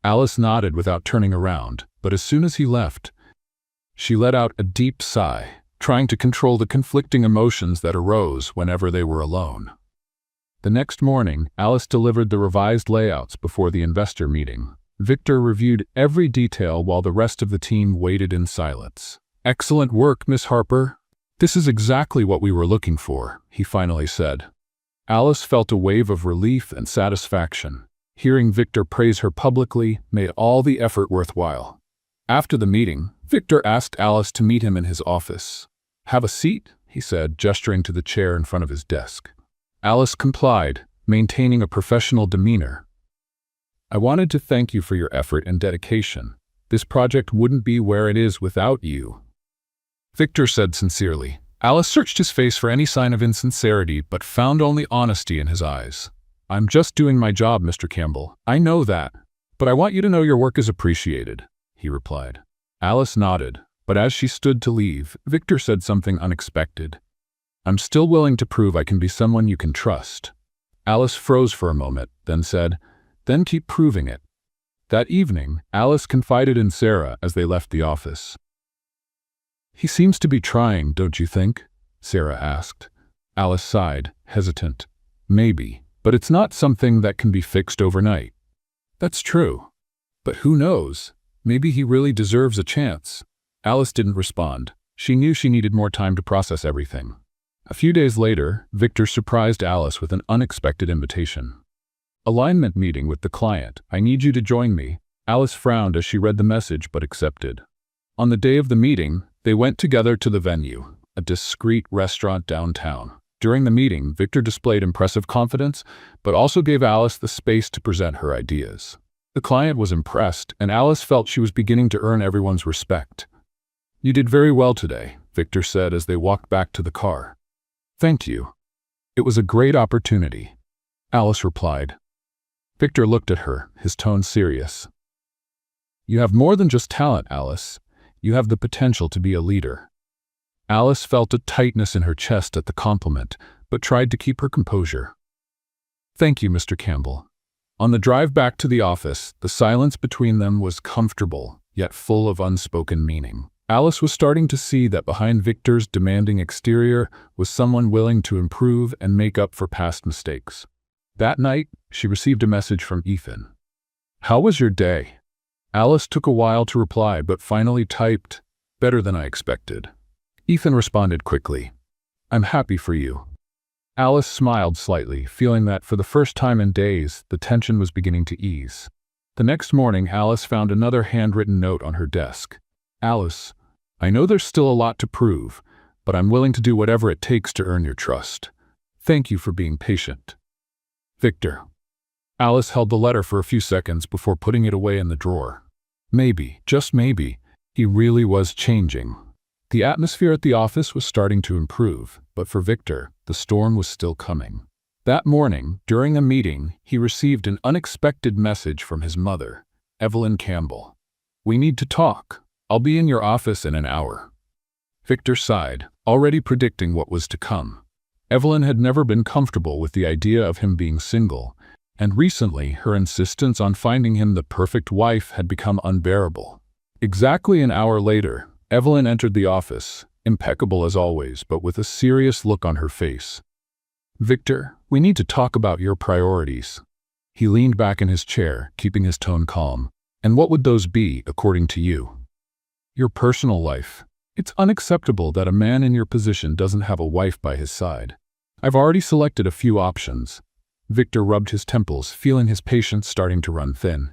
Alice nodded without turning around, but as soon as he left, she let out a deep sigh, trying to control the conflicting emotions that arose whenever they were alone. The next morning, Alice delivered the revised layouts before the investor meeting. Victor reviewed every detail while the rest of the team waited in silence. Excellent work, Miss Harper. This is exactly what we were looking for, he finally said. Alice felt a wave of relief and satisfaction. Hearing Victor praise her publicly made all the effort worthwhile. After the meeting, Victor asked Alice to meet him in his office. "Have a seat," he said, gesturing to the chair in front of his desk. Alice complied, maintaining a professional demeanor. "I wanted to thank you for your effort and dedication. This project wouldn't be where it is without you," Victor said sincerely. Alice searched his face for any sign of insincerity but found only honesty in his eyes. "I'm just doing my job, Mr. Campbell. I know that. But I want you to know your work is appreciated," he replied. Alice nodded, but as she stood to leave, Victor said something unexpected. "I'm still willing to prove I can be someone you can trust." Alice froze for a moment, then said, "Then keep proving it." That evening, Alice confided in Sarah as they left the office. "He seems to be trying, don't you think?" Sarah asked. Alice sighed, hesitant. "Maybe, but it's not something that can be fixed overnight." "That's true. But who knows? Maybe he really deserves a chance." Alice didn't respond. She knew she needed more time to process everything. A few days later, Victor surprised Alice with an unexpected invitation. "Alignment meeting with the client. I need you to join me." Alice frowned as she read the message but accepted. On the day of the meeting, they went together to the venue, a discreet restaurant downtown. During the meeting, Victor displayed impressive confidence, but also gave Alice the space to present her ideas. The client was impressed, and Alice felt she was beginning to earn everyone's respect. "You did very well today," Victor said as they walked back to the car. "Thank you. It was a great opportunity," Alice replied. Victor looked at her, his tone serious. "You have more than just talent, Alice. You have the potential to be a leader." Alice felt a tightness in her chest at the compliment, but tried to keep her composure. "Thank you, Mr. Campbell." On the drive back to the office, the silence between them was comfortable, yet full of unspoken meaning. Alice was starting to see that behind Victor's demanding exterior was someone willing to improve and make up for past mistakes. That night, she received a message from Ethan. "How was your day?" Alice took a while to reply, but finally typed, "Better than I expected." Ethan responded quickly, "I'm happy for you." Alice smiled slightly, feeling that for the first time in days, the tension was beginning to ease. The next morning, Alice found another handwritten note on her desk. "Alice, I know there's still a lot to prove, but I'm willing to do whatever it takes to earn your trust. Thank you for being patient. Victor." Alice held the letter for a few seconds before putting it away in the drawer. Maybe, just maybe, he really was changing. The atmosphere at the office was starting to improve, but for Victor, the storm was still coming. That morning, during a meeting, he received an unexpected message from his mother, Evelyn Campbell. "We need to talk. I'll be in your office in an hour." Victor sighed, already predicting what was to come. Evelyn had never been comfortable with the idea of him being single, and recently her insistence on finding him the perfect wife had become unbearable. Exactly an hour later, Evelyn entered the office, impeccable as always, but with a serious look on her face. "Victor, we need to talk about your priorities." He leaned back in his chair, keeping his tone calm. "And what would those be, according to you?" "Your personal life. It's unacceptable that a man in your position doesn't have a wife by his side. I've already selected a few options." Victor rubbed his temples, feeling his patience starting to run thin.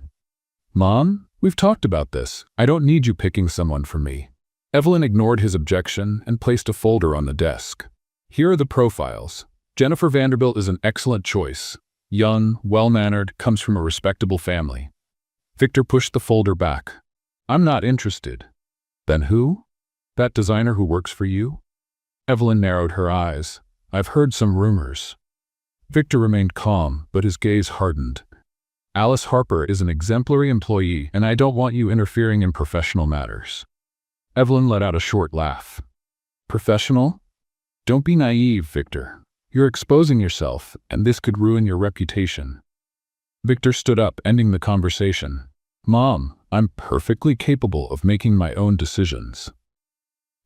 "Mom, we've talked about this. I don't need you picking someone for me." Evelyn ignored his objection and placed a folder on the desk. "Here are the profiles. Jennifer Vanderbilt is an excellent choice. Young, well-mannered, comes from a respectable family." Victor pushed the folder back. "I'm not interested." "Then who? That designer who works for you?" Evelyn narrowed her eyes. "I've heard some rumors." Victor remained calm, but his gaze hardened. "Alice Harper is an exemplary employee, and I don't want you interfering in professional matters." Evelyn let out a short laugh. "Professional? Don't be naive, Victor. You're exposing yourself, and this could ruin your reputation." Victor stood up, ending the conversation. "Mom, I'm perfectly capable of making my own decisions."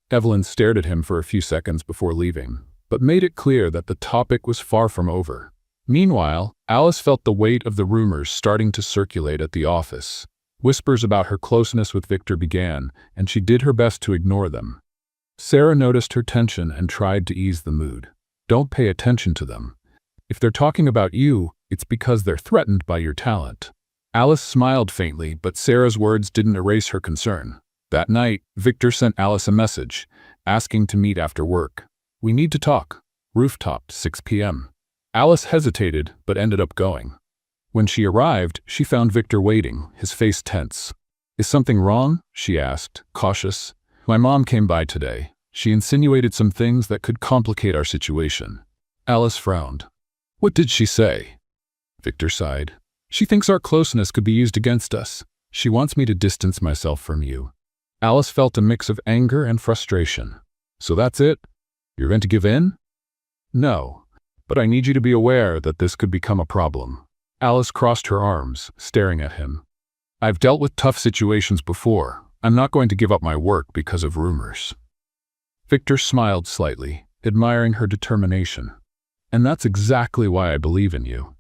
Evelyn stared at him for a few seconds before leaving, but made it clear that the topic was far from over. Meanwhile, Alice felt the weight of the rumors starting to circulate at the office. Whispers about her closeness with Victor began, and she did her best to ignore them. Sarah noticed her tension and tried to ease the mood. "Don't pay attention to them. If they're talking about you, It's because they're threatened by your talent. Alice smiled faintly, but Sarah's words didn't erase her concern. That night, Victor sent Alice a message, asking to meet after work. "We need to talk." Rooftop, 6 p.m. Alice hesitated, but ended up going. When she arrived, she found Victor waiting, his face tense. "Is something wrong?" she asked, cautious. "My mom came by today. She insinuated some things that could complicate our situation." Alice frowned. "What did she say?" Victor sighed. "She thinks our closeness could be used against us. She wants me to distance myself from you." Alice felt a mix of anger and frustration. "So that's it? You're going to give in?" "No, but I need you to be aware that this could become a problem." Alice crossed her arms, staring at him. "I've dealt with tough situations before. I'm not going to give up my work because of rumors." Victor smiled slightly, admiring her determination. "And that's exactly why I believe in you."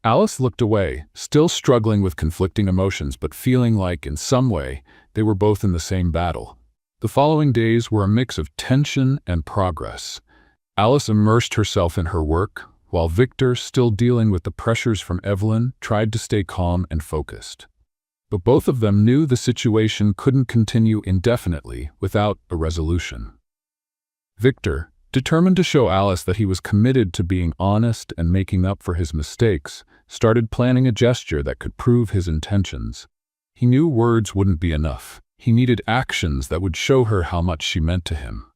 Alice looked away, still struggling with conflicting emotions but feeling like, in some way, they were both in the same battle. The following days were a mix of tension and progress. Alice immersed herself in her work, while Victor, still dealing with the pressures from Evelyn, tried to stay calm and focused. But both of them knew the situation couldn't continue indefinitely without a resolution. Victor, determined to show Alice that he was committed to being honest and making up for his mistakes, started planning a gesture that could prove his intentions. He knew words wouldn't be enough. He needed actions that would show her how much she meant to him.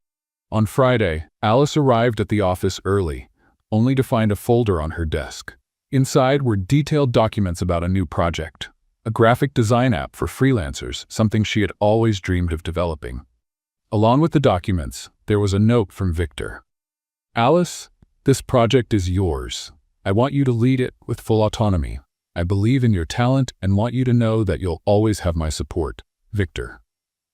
On Friday, Alice arrived at the office early, only to find a folder on her desk. Inside were detailed documents about a new project, a graphic design app for freelancers, something she had always dreamed of developing. Along with the documents, there was a note from Victor. "Alice, this project is yours. I want you to lead it with full autonomy. I believe in your talent and want you to know that you'll always have my support. Victor."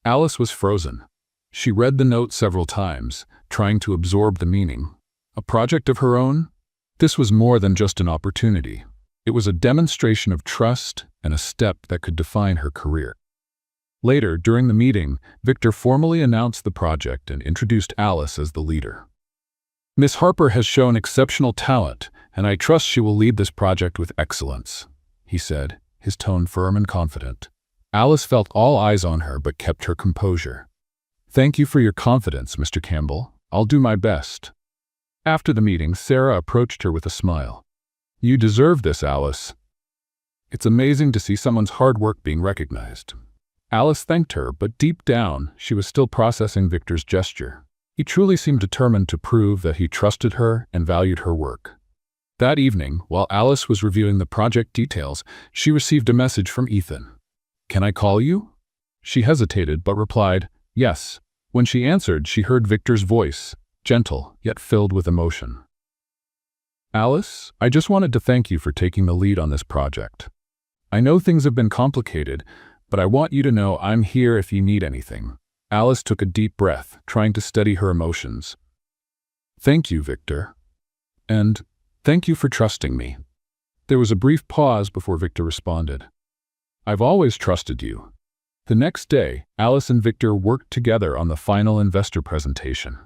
Alice was frozen. She read the note several times, trying to absorb the meaning. A project of her own? This was more than just an opportunity. It was a demonstration of trust and a step that could define her career. Later, during the meeting, Victor formally announced the project and introduced Alice as the leader. "Miss Harper has shown exceptional talent, and I trust she will lead this project with excellence," he said, his tone firm and confident. Alice felt all eyes on her but kept her composure. "Thank you for your confidence, Mr. Campbell. I'll do my best." After the meeting, Sarah approached her with a smile. "You deserve this, Alice. It's amazing to see someone's hard work being recognized." Alice thanked her, but deep down, she was still processing Victor's gesture. He truly seemed determined to prove that he trusted her and valued her work. That evening, while Alice was reviewing the project details, she received a message from Ethan. "Can I call you?" She hesitated, but replied, "Yes." When she answered, she heard Victor's voice, gentle, yet filled with emotion. "Alice, I just wanted to thank you for taking the lead on this project. I know things have been complicated, but I want you to know I'm here if you need anything." Alice took a deep breath, trying to steady her emotions. "Thank you, Victor. And thank you for trusting me." There was a brief pause before Victor responded. "I've always trusted you." The next day, Alice and Victor worked together on the final investor presentation.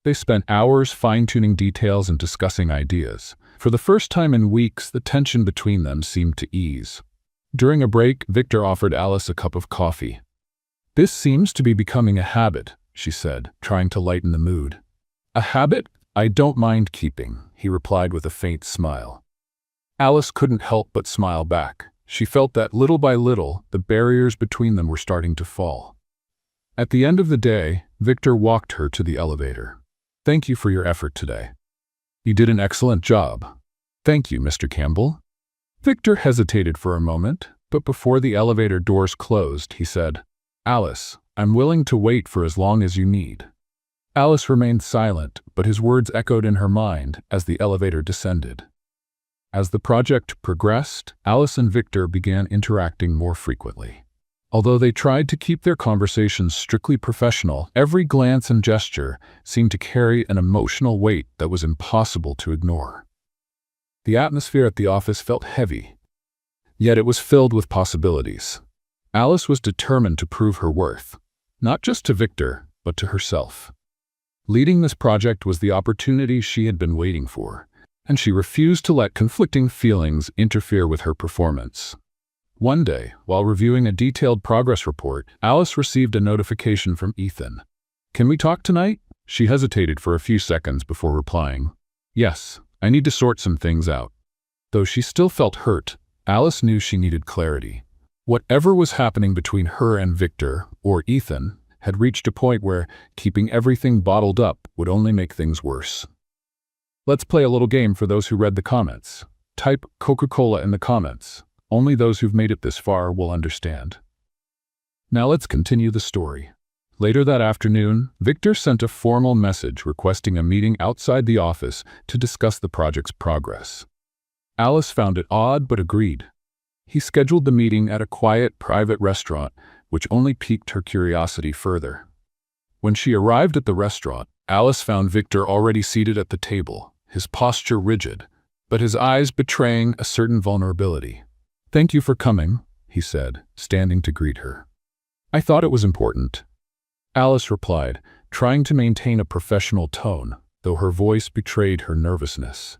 They spent hours fine-tuning details and discussing ideas. For the first time in weeks, the tension between them seemed to ease. During a break, Victor offered Alice a cup of coffee. "This seems to be becoming a habit," she said, trying to lighten the mood. "A habit I don't mind keeping," he replied with a faint smile. Alice couldn't help but smile back. She felt that little by little, the barriers between them were starting to fall. At the end of the day, Victor walked her to the elevator. "Thank you for your effort today. You did an excellent job." "Thank you, Mr. Campbell." Victor hesitated for a moment, but before the elevator doors closed, he said, "Alice, I'm willing to wait for as long as you need." Alice remained silent, but his words echoed in her mind as the elevator descended. As the project progressed, Alice and Victor began interacting more frequently. Although they tried to keep their conversations strictly professional, every glance and gesture seemed to carry an emotional weight that was impossible to ignore. The atmosphere at the office felt heavy, yet it was filled with possibilities. Alice was determined to prove her worth, not just to Victor, but to herself. Leading this project was the opportunity she had been waiting for. and she refused to let conflicting feelings interfere with her performance. One day, while reviewing a detailed progress report, Alice received a notification from Ethan. "Can we talk tonight?" She hesitated for a few seconds before replying, "Yes, I need to sort some things out." Though she still felt hurt, Alice knew she needed clarity. Whatever was happening between her and Victor, or Ethan, had reached a point where keeping everything bottled up would only make things worse. Let's play a little game for those who read the comments. Type Coca-Cola in the comments. Only those who've made it this far will understand. Now let's continue the story. Later that afternoon, Victor sent a formal message requesting a meeting outside the office to discuss the project's progress. Alice found it odd but agreed. He scheduled the meeting at a quiet, private restaurant, which only piqued her curiosity further. When she arrived at the restaurant, Alice found Victor already seated at the table, his posture rigid, but his eyes betraying a certain vulnerability. "Thank you for coming," he said, standing to greet her. "I thought it was important," Alice replied, trying to maintain a professional tone, though her voice betrayed her nervousness.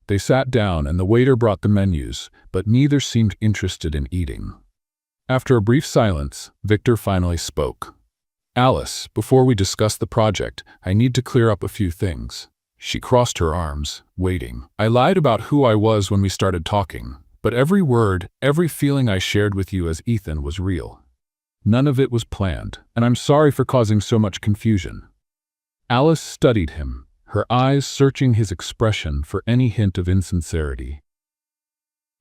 They sat down and the waiter brought the menus, but neither seemed interested in eating. After a brief silence, Victor finally spoke. "Alice, before we discuss the project, I need to clear up a few things." She crossed her arms, waiting. "I lied about who I was when we started talking, but every word, every feeling I shared with you as Ethan was real. None of it was planned, and I'm sorry for causing so much confusion." Alice studied him, her eyes searching his expression for any hint of insincerity.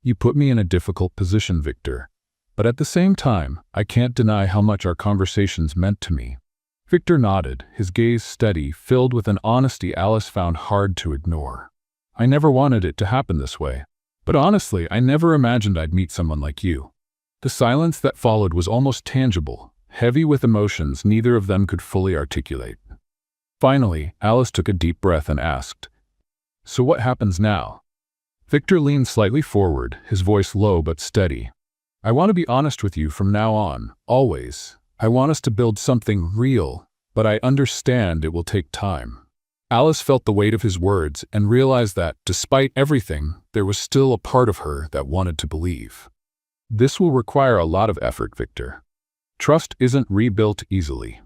"You put me in a difficult position, Victor, but at the same time, I can't deny how much our conversations meant to me." Victor nodded, his gaze steady, filled with an honesty Alice found hard to ignore. "I never wanted it to happen this way, but honestly, I never imagined I'd meet someone like you." The silence that followed was almost tangible, heavy with emotions neither of them could fully articulate. Finally, Alice took a deep breath and asked, "So what happens now?" Victor leaned slightly forward, his voice low but steady. "I want to be honest with you from now on, always. I want us to build something real, but I understand it will take time." Alice felt the weight of his words and realized that, despite everything, there was still a part of her that wanted to believe. "This will require a lot of effort, Victor. Trust isn't rebuilt easily."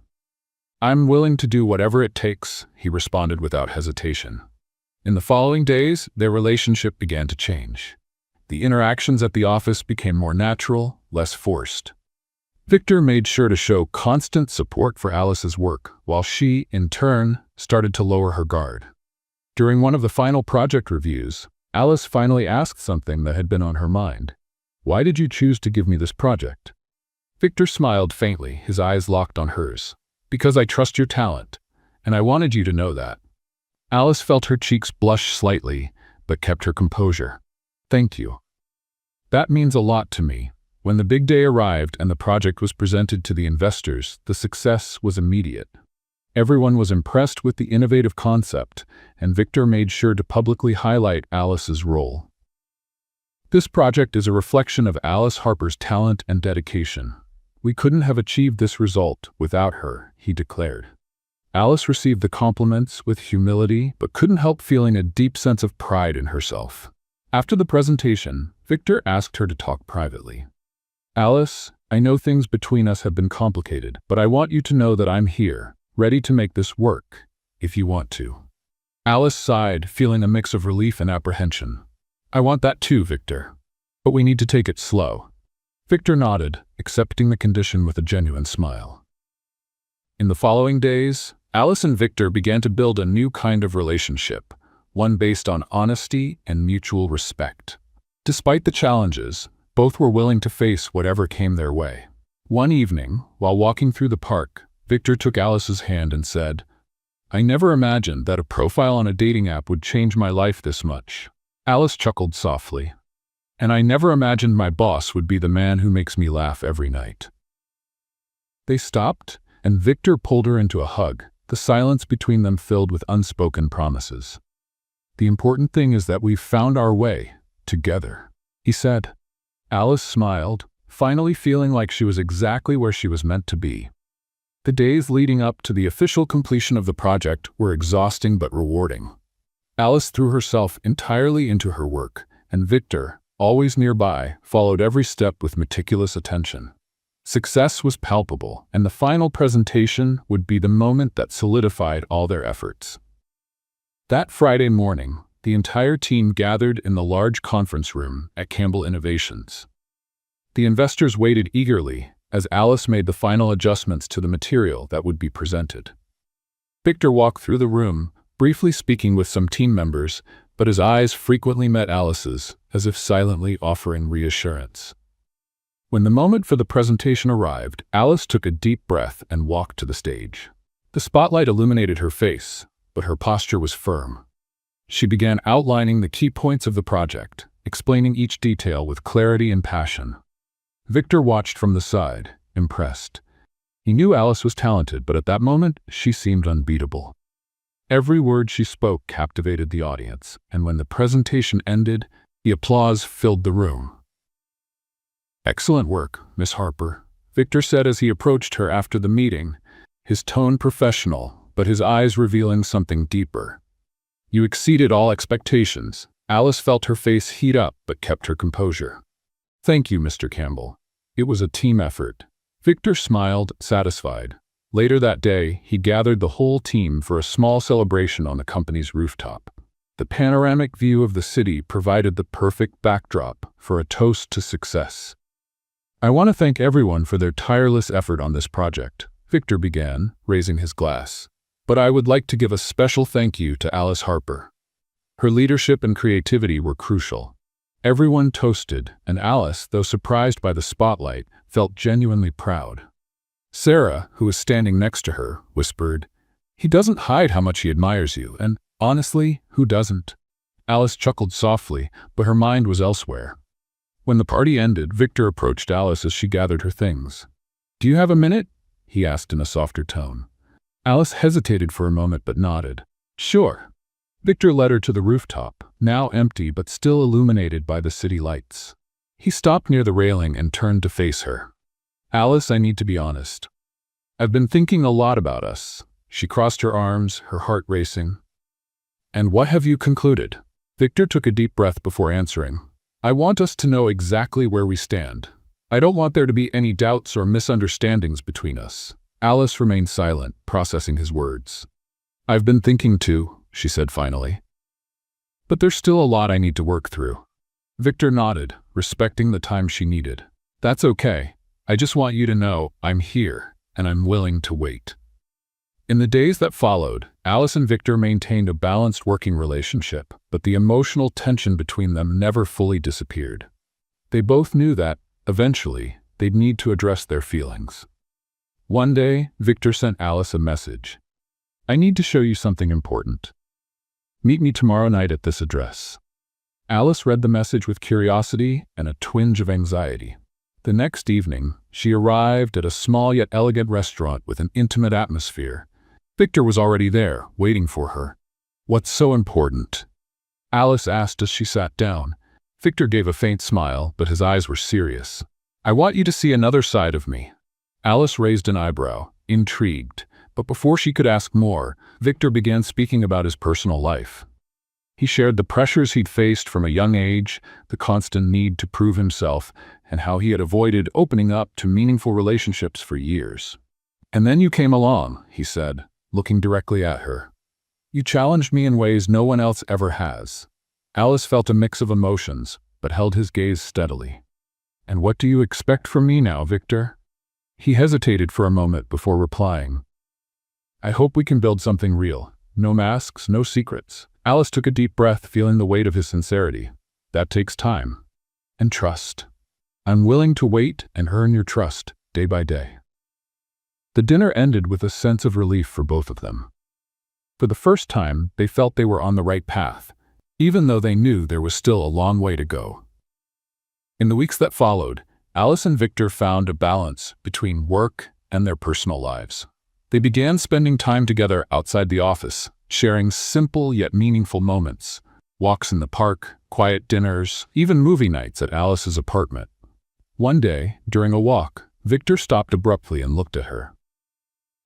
"I'm willing to do whatever it takes," he responded without hesitation. In the following days, their relationship began to change. The interactions at the office became more natural, less forced. Victor made sure to show constant support for Alice's work, while she, in turn, started to lower her guard. During one of the final project reviews, Alice finally asked something that had been on her mind. "Why did you choose to give me this project?" Victor smiled faintly, his eyes locked on hers. "Because I trust your talent, and I wanted you to know that." Alice felt her cheeks blush slightly, but kept her composure. "Thank you. That means a lot to me." When the big day arrived and the project was presented to the investors, the success was immediate. Everyone was impressed with the innovative concept, and Victor made sure to publicly highlight Alice's role. "This project is a reflection of Alice Harper's talent and dedication. We couldn't have achieved this result without her," he declared. Alice received the compliments with humility, but couldn't help feeling a deep sense of pride in herself. After the presentation, Victor asked her to talk privately. "Alice, I know things between us have been complicated, but I want you to know that I'm here, ready to make this work, if you want to." Alice sighed, feeling a mix of relief and apprehension. "I want that too, Victor. But we need to take it slow." Victor nodded, accepting the condition with a genuine smile. In the following days, Alice and Victor began to build a new kind of relationship, one based on honesty and mutual respect. Despite the challenges, both were willing to face whatever came their way. One evening, while walking through the park, Victor took Alice's hand and said, "I never imagined that a profile on a dating app would change my life this much." Alice chuckled softly. "And I never imagined my boss would be the man who makes me laugh every night." They stopped, and Victor pulled her into a hug, the silence between them filled with unspoken promises. "The important thing is that we've found our way, together," he said. Alice smiled, finally feeling like she was exactly where she was meant to be. The days leading up to the official completion of the project were exhausting but rewarding. Alice threw herself entirely into her work, and Victor, always nearby, followed every step with meticulous attention. Success was palpable, and the final presentation would be the moment that solidified all their efforts. That Friday morning, the entire team gathered in the large conference room at Campbell Innovations. The investors waited eagerly as Alice made the final adjustments to the material that would be presented. Victor walked through the room, briefly speaking with some team members, but his eyes frequently met Alice's, as if silently offering reassurance. When the moment for the presentation arrived, Alice took a deep breath and walked to the stage. The spotlight illuminated her face, but her posture was firm. She began outlining the key points of the project, explaining each detail with clarity and passion. Victor watched from the side, impressed. He knew Alice was talented, but at that moment, she seemed unbeatable. Every word she spoke captivated the audience, and when the presentation ended, the applause filled the room. "Excellent work, Miss Harper," Victor said as he approached her after the meeting, his tone professional, but his eyes revealing something deeper. "You exceeded all expectations." Alice felt her face heat up but kept her composure. "Thank you, Mr. Campbell. It was a team effort." Victor smiled, satisfied. Later that day, he gathered the whole team for a small celebration on the company's rooftop. The panoramic view of the city provided the perfect backdrop for a toast to success. "I want to thank everyone for their tireless effort on this project," Victor began, raising his glass. "But I would like to give a special thank you to Alice Harper. Her leadership and creativity were crucial." Everyone toasted, and Alice, though surprised by the spotlight, felt genuinely proud. Sarah, who was standing next to her, whispered, "He doesn't hide how much he admires you, and honestly, who doesn't?" Alice chuckled softly, but her mind was elsewhere. When the party ended, Victor approached Alice as she gathered her things. "Do you have a minute?" he asked in a softer tone. Alice hesitated for a moment but nodded. "Sure." Victor led her to the rooftop, now empty but still illuminated by the city lights. He stopped near the railing and turned to face her. "Alice, I need to be honest. I've been thinking a lot about us." She crossed her arms, her heart racing. "And what have you concluded?" Victor took a deep breath before answering. "I want us to know exactly where we stand. I don't want there to be any doubts or misunderstandings between us." Alice remained silent, processing his words. "I've been thinking too," she said finally. "But there's still a lot I need to work through." Victor nodded, respecting the time she needed. "That's okay. I just want you to know I'm here, and I'm willing to wait." In the days that followed, Alice and Victor maintained a balanced working relationship, but the emotional tension between them never fully disappeared. They both knew that, eventually, they'd need to address their feelings. One day, Victor sent Alice a message. "I need to show you something important. Meet me tomorrow night at this address." Alice read the message with curiosity and a twinge of anxiety. The next evening, she arrived at a small yet elegant restaurant with an intimate atmosphere. Victor was already there, waiting for her. "What's so important?" Alice asked as she sat down. Victor gave a faint smile, but his eyes were serious. "I want you to see another side of me." Alice raised an eyebrow, intrigued, but before she could ask more, Victor began speaking about his personal life. He shared the pressures he'd faced from a young age, the constant need to prove himself, and how he had avoided opening up to meaningful relationships for years. "And then you came along," he said, looking directly at her. "You challenged me in ways no one else ever has." Alice felt a mix of emotions, but held his gaze steadily. "And what do you expect from me now, Victor?" He hesitated for a moment before replying. "I hope we can build something real. No masks, no secrets." Alice took a deep breath, feeling the weight of his sincerity. "That takes time. And trust. I'm willing to wait and earn your trust, day by day." The dinner ended with a sense of relief for both of them. For the first time, they felt they were on the right path, even though they knew there was still a long way to go. In the weeks that followed, Alice and Victor found a balance between work and their personal lives. They began spending time together outside the office, sharing simple yet meaningful moments, walks in the park, quiet dinners, even movie nights at Alice's apartment. One day, during a walk, Victor stopped abruptly and looked at her.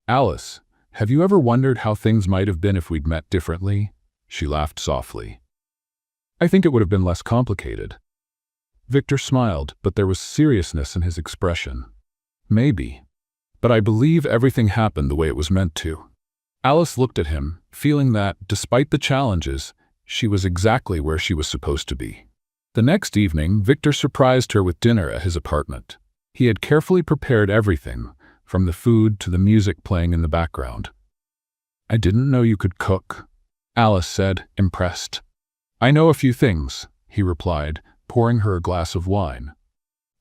"Alice, have you ever wondered how things might have been if we'd met differently?" she laughed softly. I think it would have been less complicated. Victor smiled, but there was seriousness in his expression. Maybe. But I believe everything happened the way it was meant to. Alice looked at him, feeling that, despite the challenges, she was exactly where she was supposed to be. The next evening, Victor surprised her with dinner at his apartment. He had carefully prepared everything, from the food to the music playing in the background. I didn't know you could cook, Alice said, impressed. I know a few things, he replied, pouring her a glass of wine.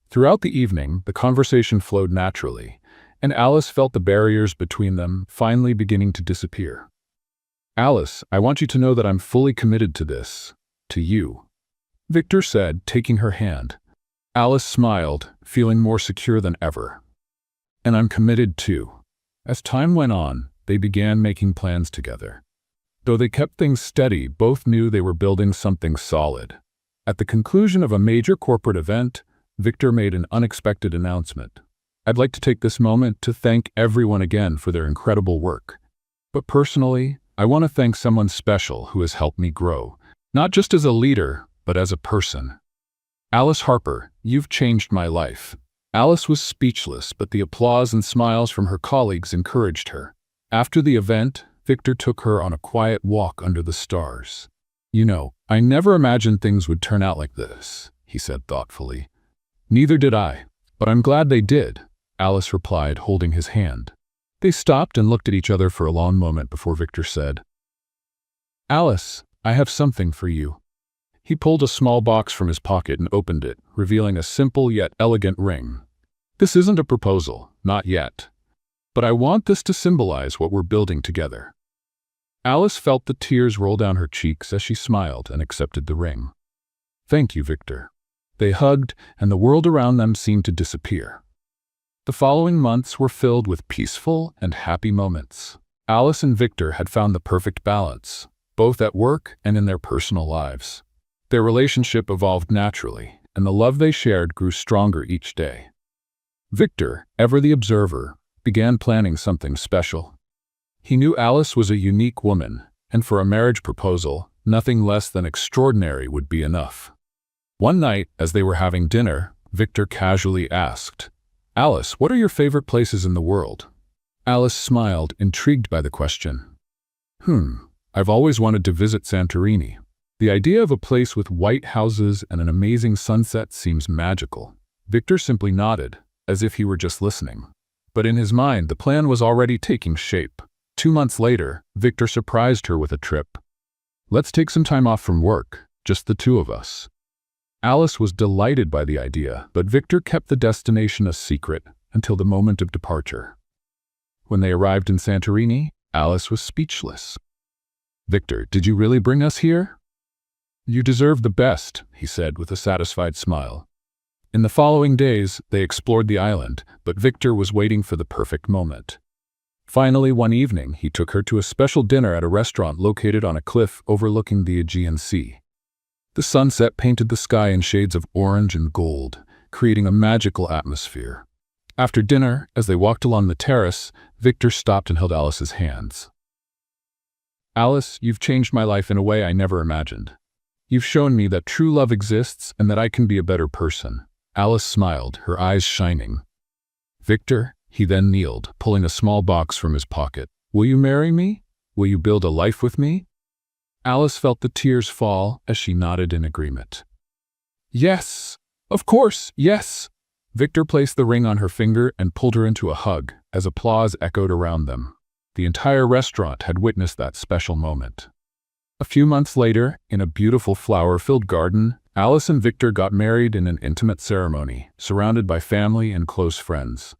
Throughout the evening, the conversation flowed naturally, and Alice felt the barriers between them finally beginning to disappear. Alice, I want you to know that I'm fully committed to this, to you, Victor said, taking her hand. Alice smiled, feeling more secure than ever. And I'm committed too. As time went on, they began making plans together. Though they kept things steady, both knew they were building something solid. At the conclusion of a major corporate event, Victor made an unexpected announcement. I'd like to take this moment to thank everyone again for their incredible work. But personally, I want to thank someone special who has helped me grow, not just as a leader, but as a person. Alice Harper, you've changed my life. Alice was speechless, but the applause and smiles from her colleagues encouraged her. After the event, Victor took her on a quiet walk under the stars. You know, I never imagined things would turn out like this, he said thoughtfully. Neither did I, but I'm glad they did, Alice replied, holding his hand. They stopped and looked at each other for a long moment before Victor said, Alice, I have something for you. He pulled a small box from his pocket and opened it, revealing a simple yet elegant ring. This isn't a proposal, not yet. But I want this to symbolize what we're building together. Alice felt the tears roll down her cheeks as she smiled and accepted the ring. Thank you, Victor. They hugged, and the world around them seemed to disappear. The following months were filled with peaceful and happy moments. Alice and Victor had found the perfect balance, both at work and in their personal lives. Their relationship evolved naturally, and the love they shared grew stronger each day. Victor, ever the observer, began planning something special. He knew Alice was a unique woman, and for a marriage proposal, nothing less than extraordinary would be enough. One night, as they were having dinner, Victor casually asked, Alice, what are your favorite places in the world? Alice smiled, intrigued by the question. I've always wanted to visit Santorini. The idea of a place with white houses and an amazing sunset seems magical. Victor simply nodded, as if he were just listening. But in his mind, the plan was already taking shape. 2 months later, Victor surprised her with a trip. Let's take some time off from work, just the two of us. Alice was delighted by the idea, but Victor kept the destination a secret until the moment of departure. When they arrived in Santorini, Alice was speechless. Victor, did you really bring us here? You deserve the best, he said with a satisfied smile. In the following days, they explored the island, but Victor was waiting for the perfect moment. Finally, one evening, he took her to a special dinner at a restaurant located on a cliff overlooking the Aegean Sea. The sunset painted the sky in shades of orange and gold, creating a magical atmosphere. After dinner, as they walked along the terrace, Victor stopped and held Alice's hands. Alice, you've changed my life in a way I never imagined. You've shown me that true love exists and that I can be a better person. Alice smiled, her eyes shining. Victor, he then kneeled, pulling a small box from his pocket. Will you marry me? Will you build a life with me? Alice felt the tears fall as she nodded in agreement. Yes, of course, yes. Victor placed the ring on her finger and pulled her into a hug as applause echoed around them. The entire restaurant had witnessed that special moment. A few months later, in a beautiful flower-filled garden, Alice and Victor got married in an intimate ceremony, surrounded by family and close friends.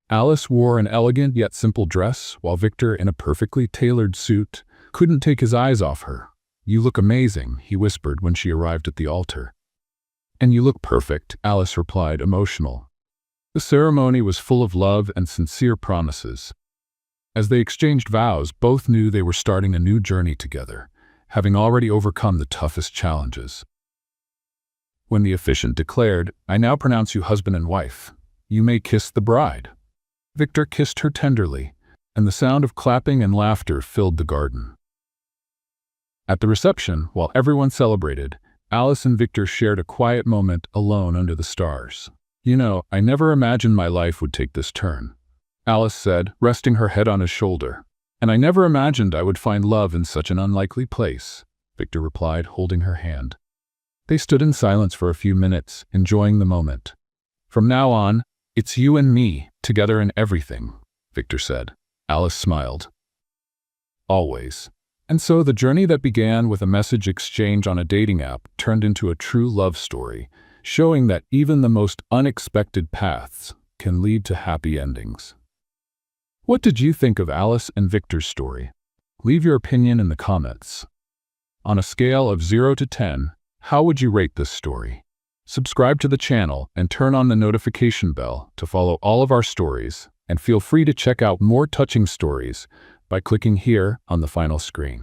Alice wore an elegant yet simple dress, while Victor, in a perfectly tailored suit, couldn't take his eyes off her. You look amazing, he whispered when she arrived at the altar. And you look perfect, Alice replied, emotional. The ceremony was full of love and sincere promises. As they exchanged vows, both knew they were starting a new journey together, having already overcome the toughest challenges. When the officiant declared, I now pronounce you husband and wife. You may kiss the bride. Victor kissed her tenderly, and the sound of clapping and laughter filled the garden. At the reception, while everyone celebrated, Alice and Victor shared a quiet moment alone under the stars. "You know, I never imagined my life would take this turn," Alice said, resting her head on his shoulder. "And I never imagined I would find love in such an unlikely place," Victor replied, holding her hand. They stood in silence for a few minutes, enjoying the moment. "From now on, it's you and me, together in everything," Victor said. Alice smiled. "Always." And so the journey that began with a message exchange on a dating app turned into a true love story, showing that even the most unexpected paths can lead to happy endings. What did you think of Alice and Victor's story? Leave your opinion in the comments. On a scale of 0 to 10, how would you rate this story? Subscribe to the channel and turn on the notification bell to follow all of our stories, and feel free to check out more touching stories by clicking here on the final screen.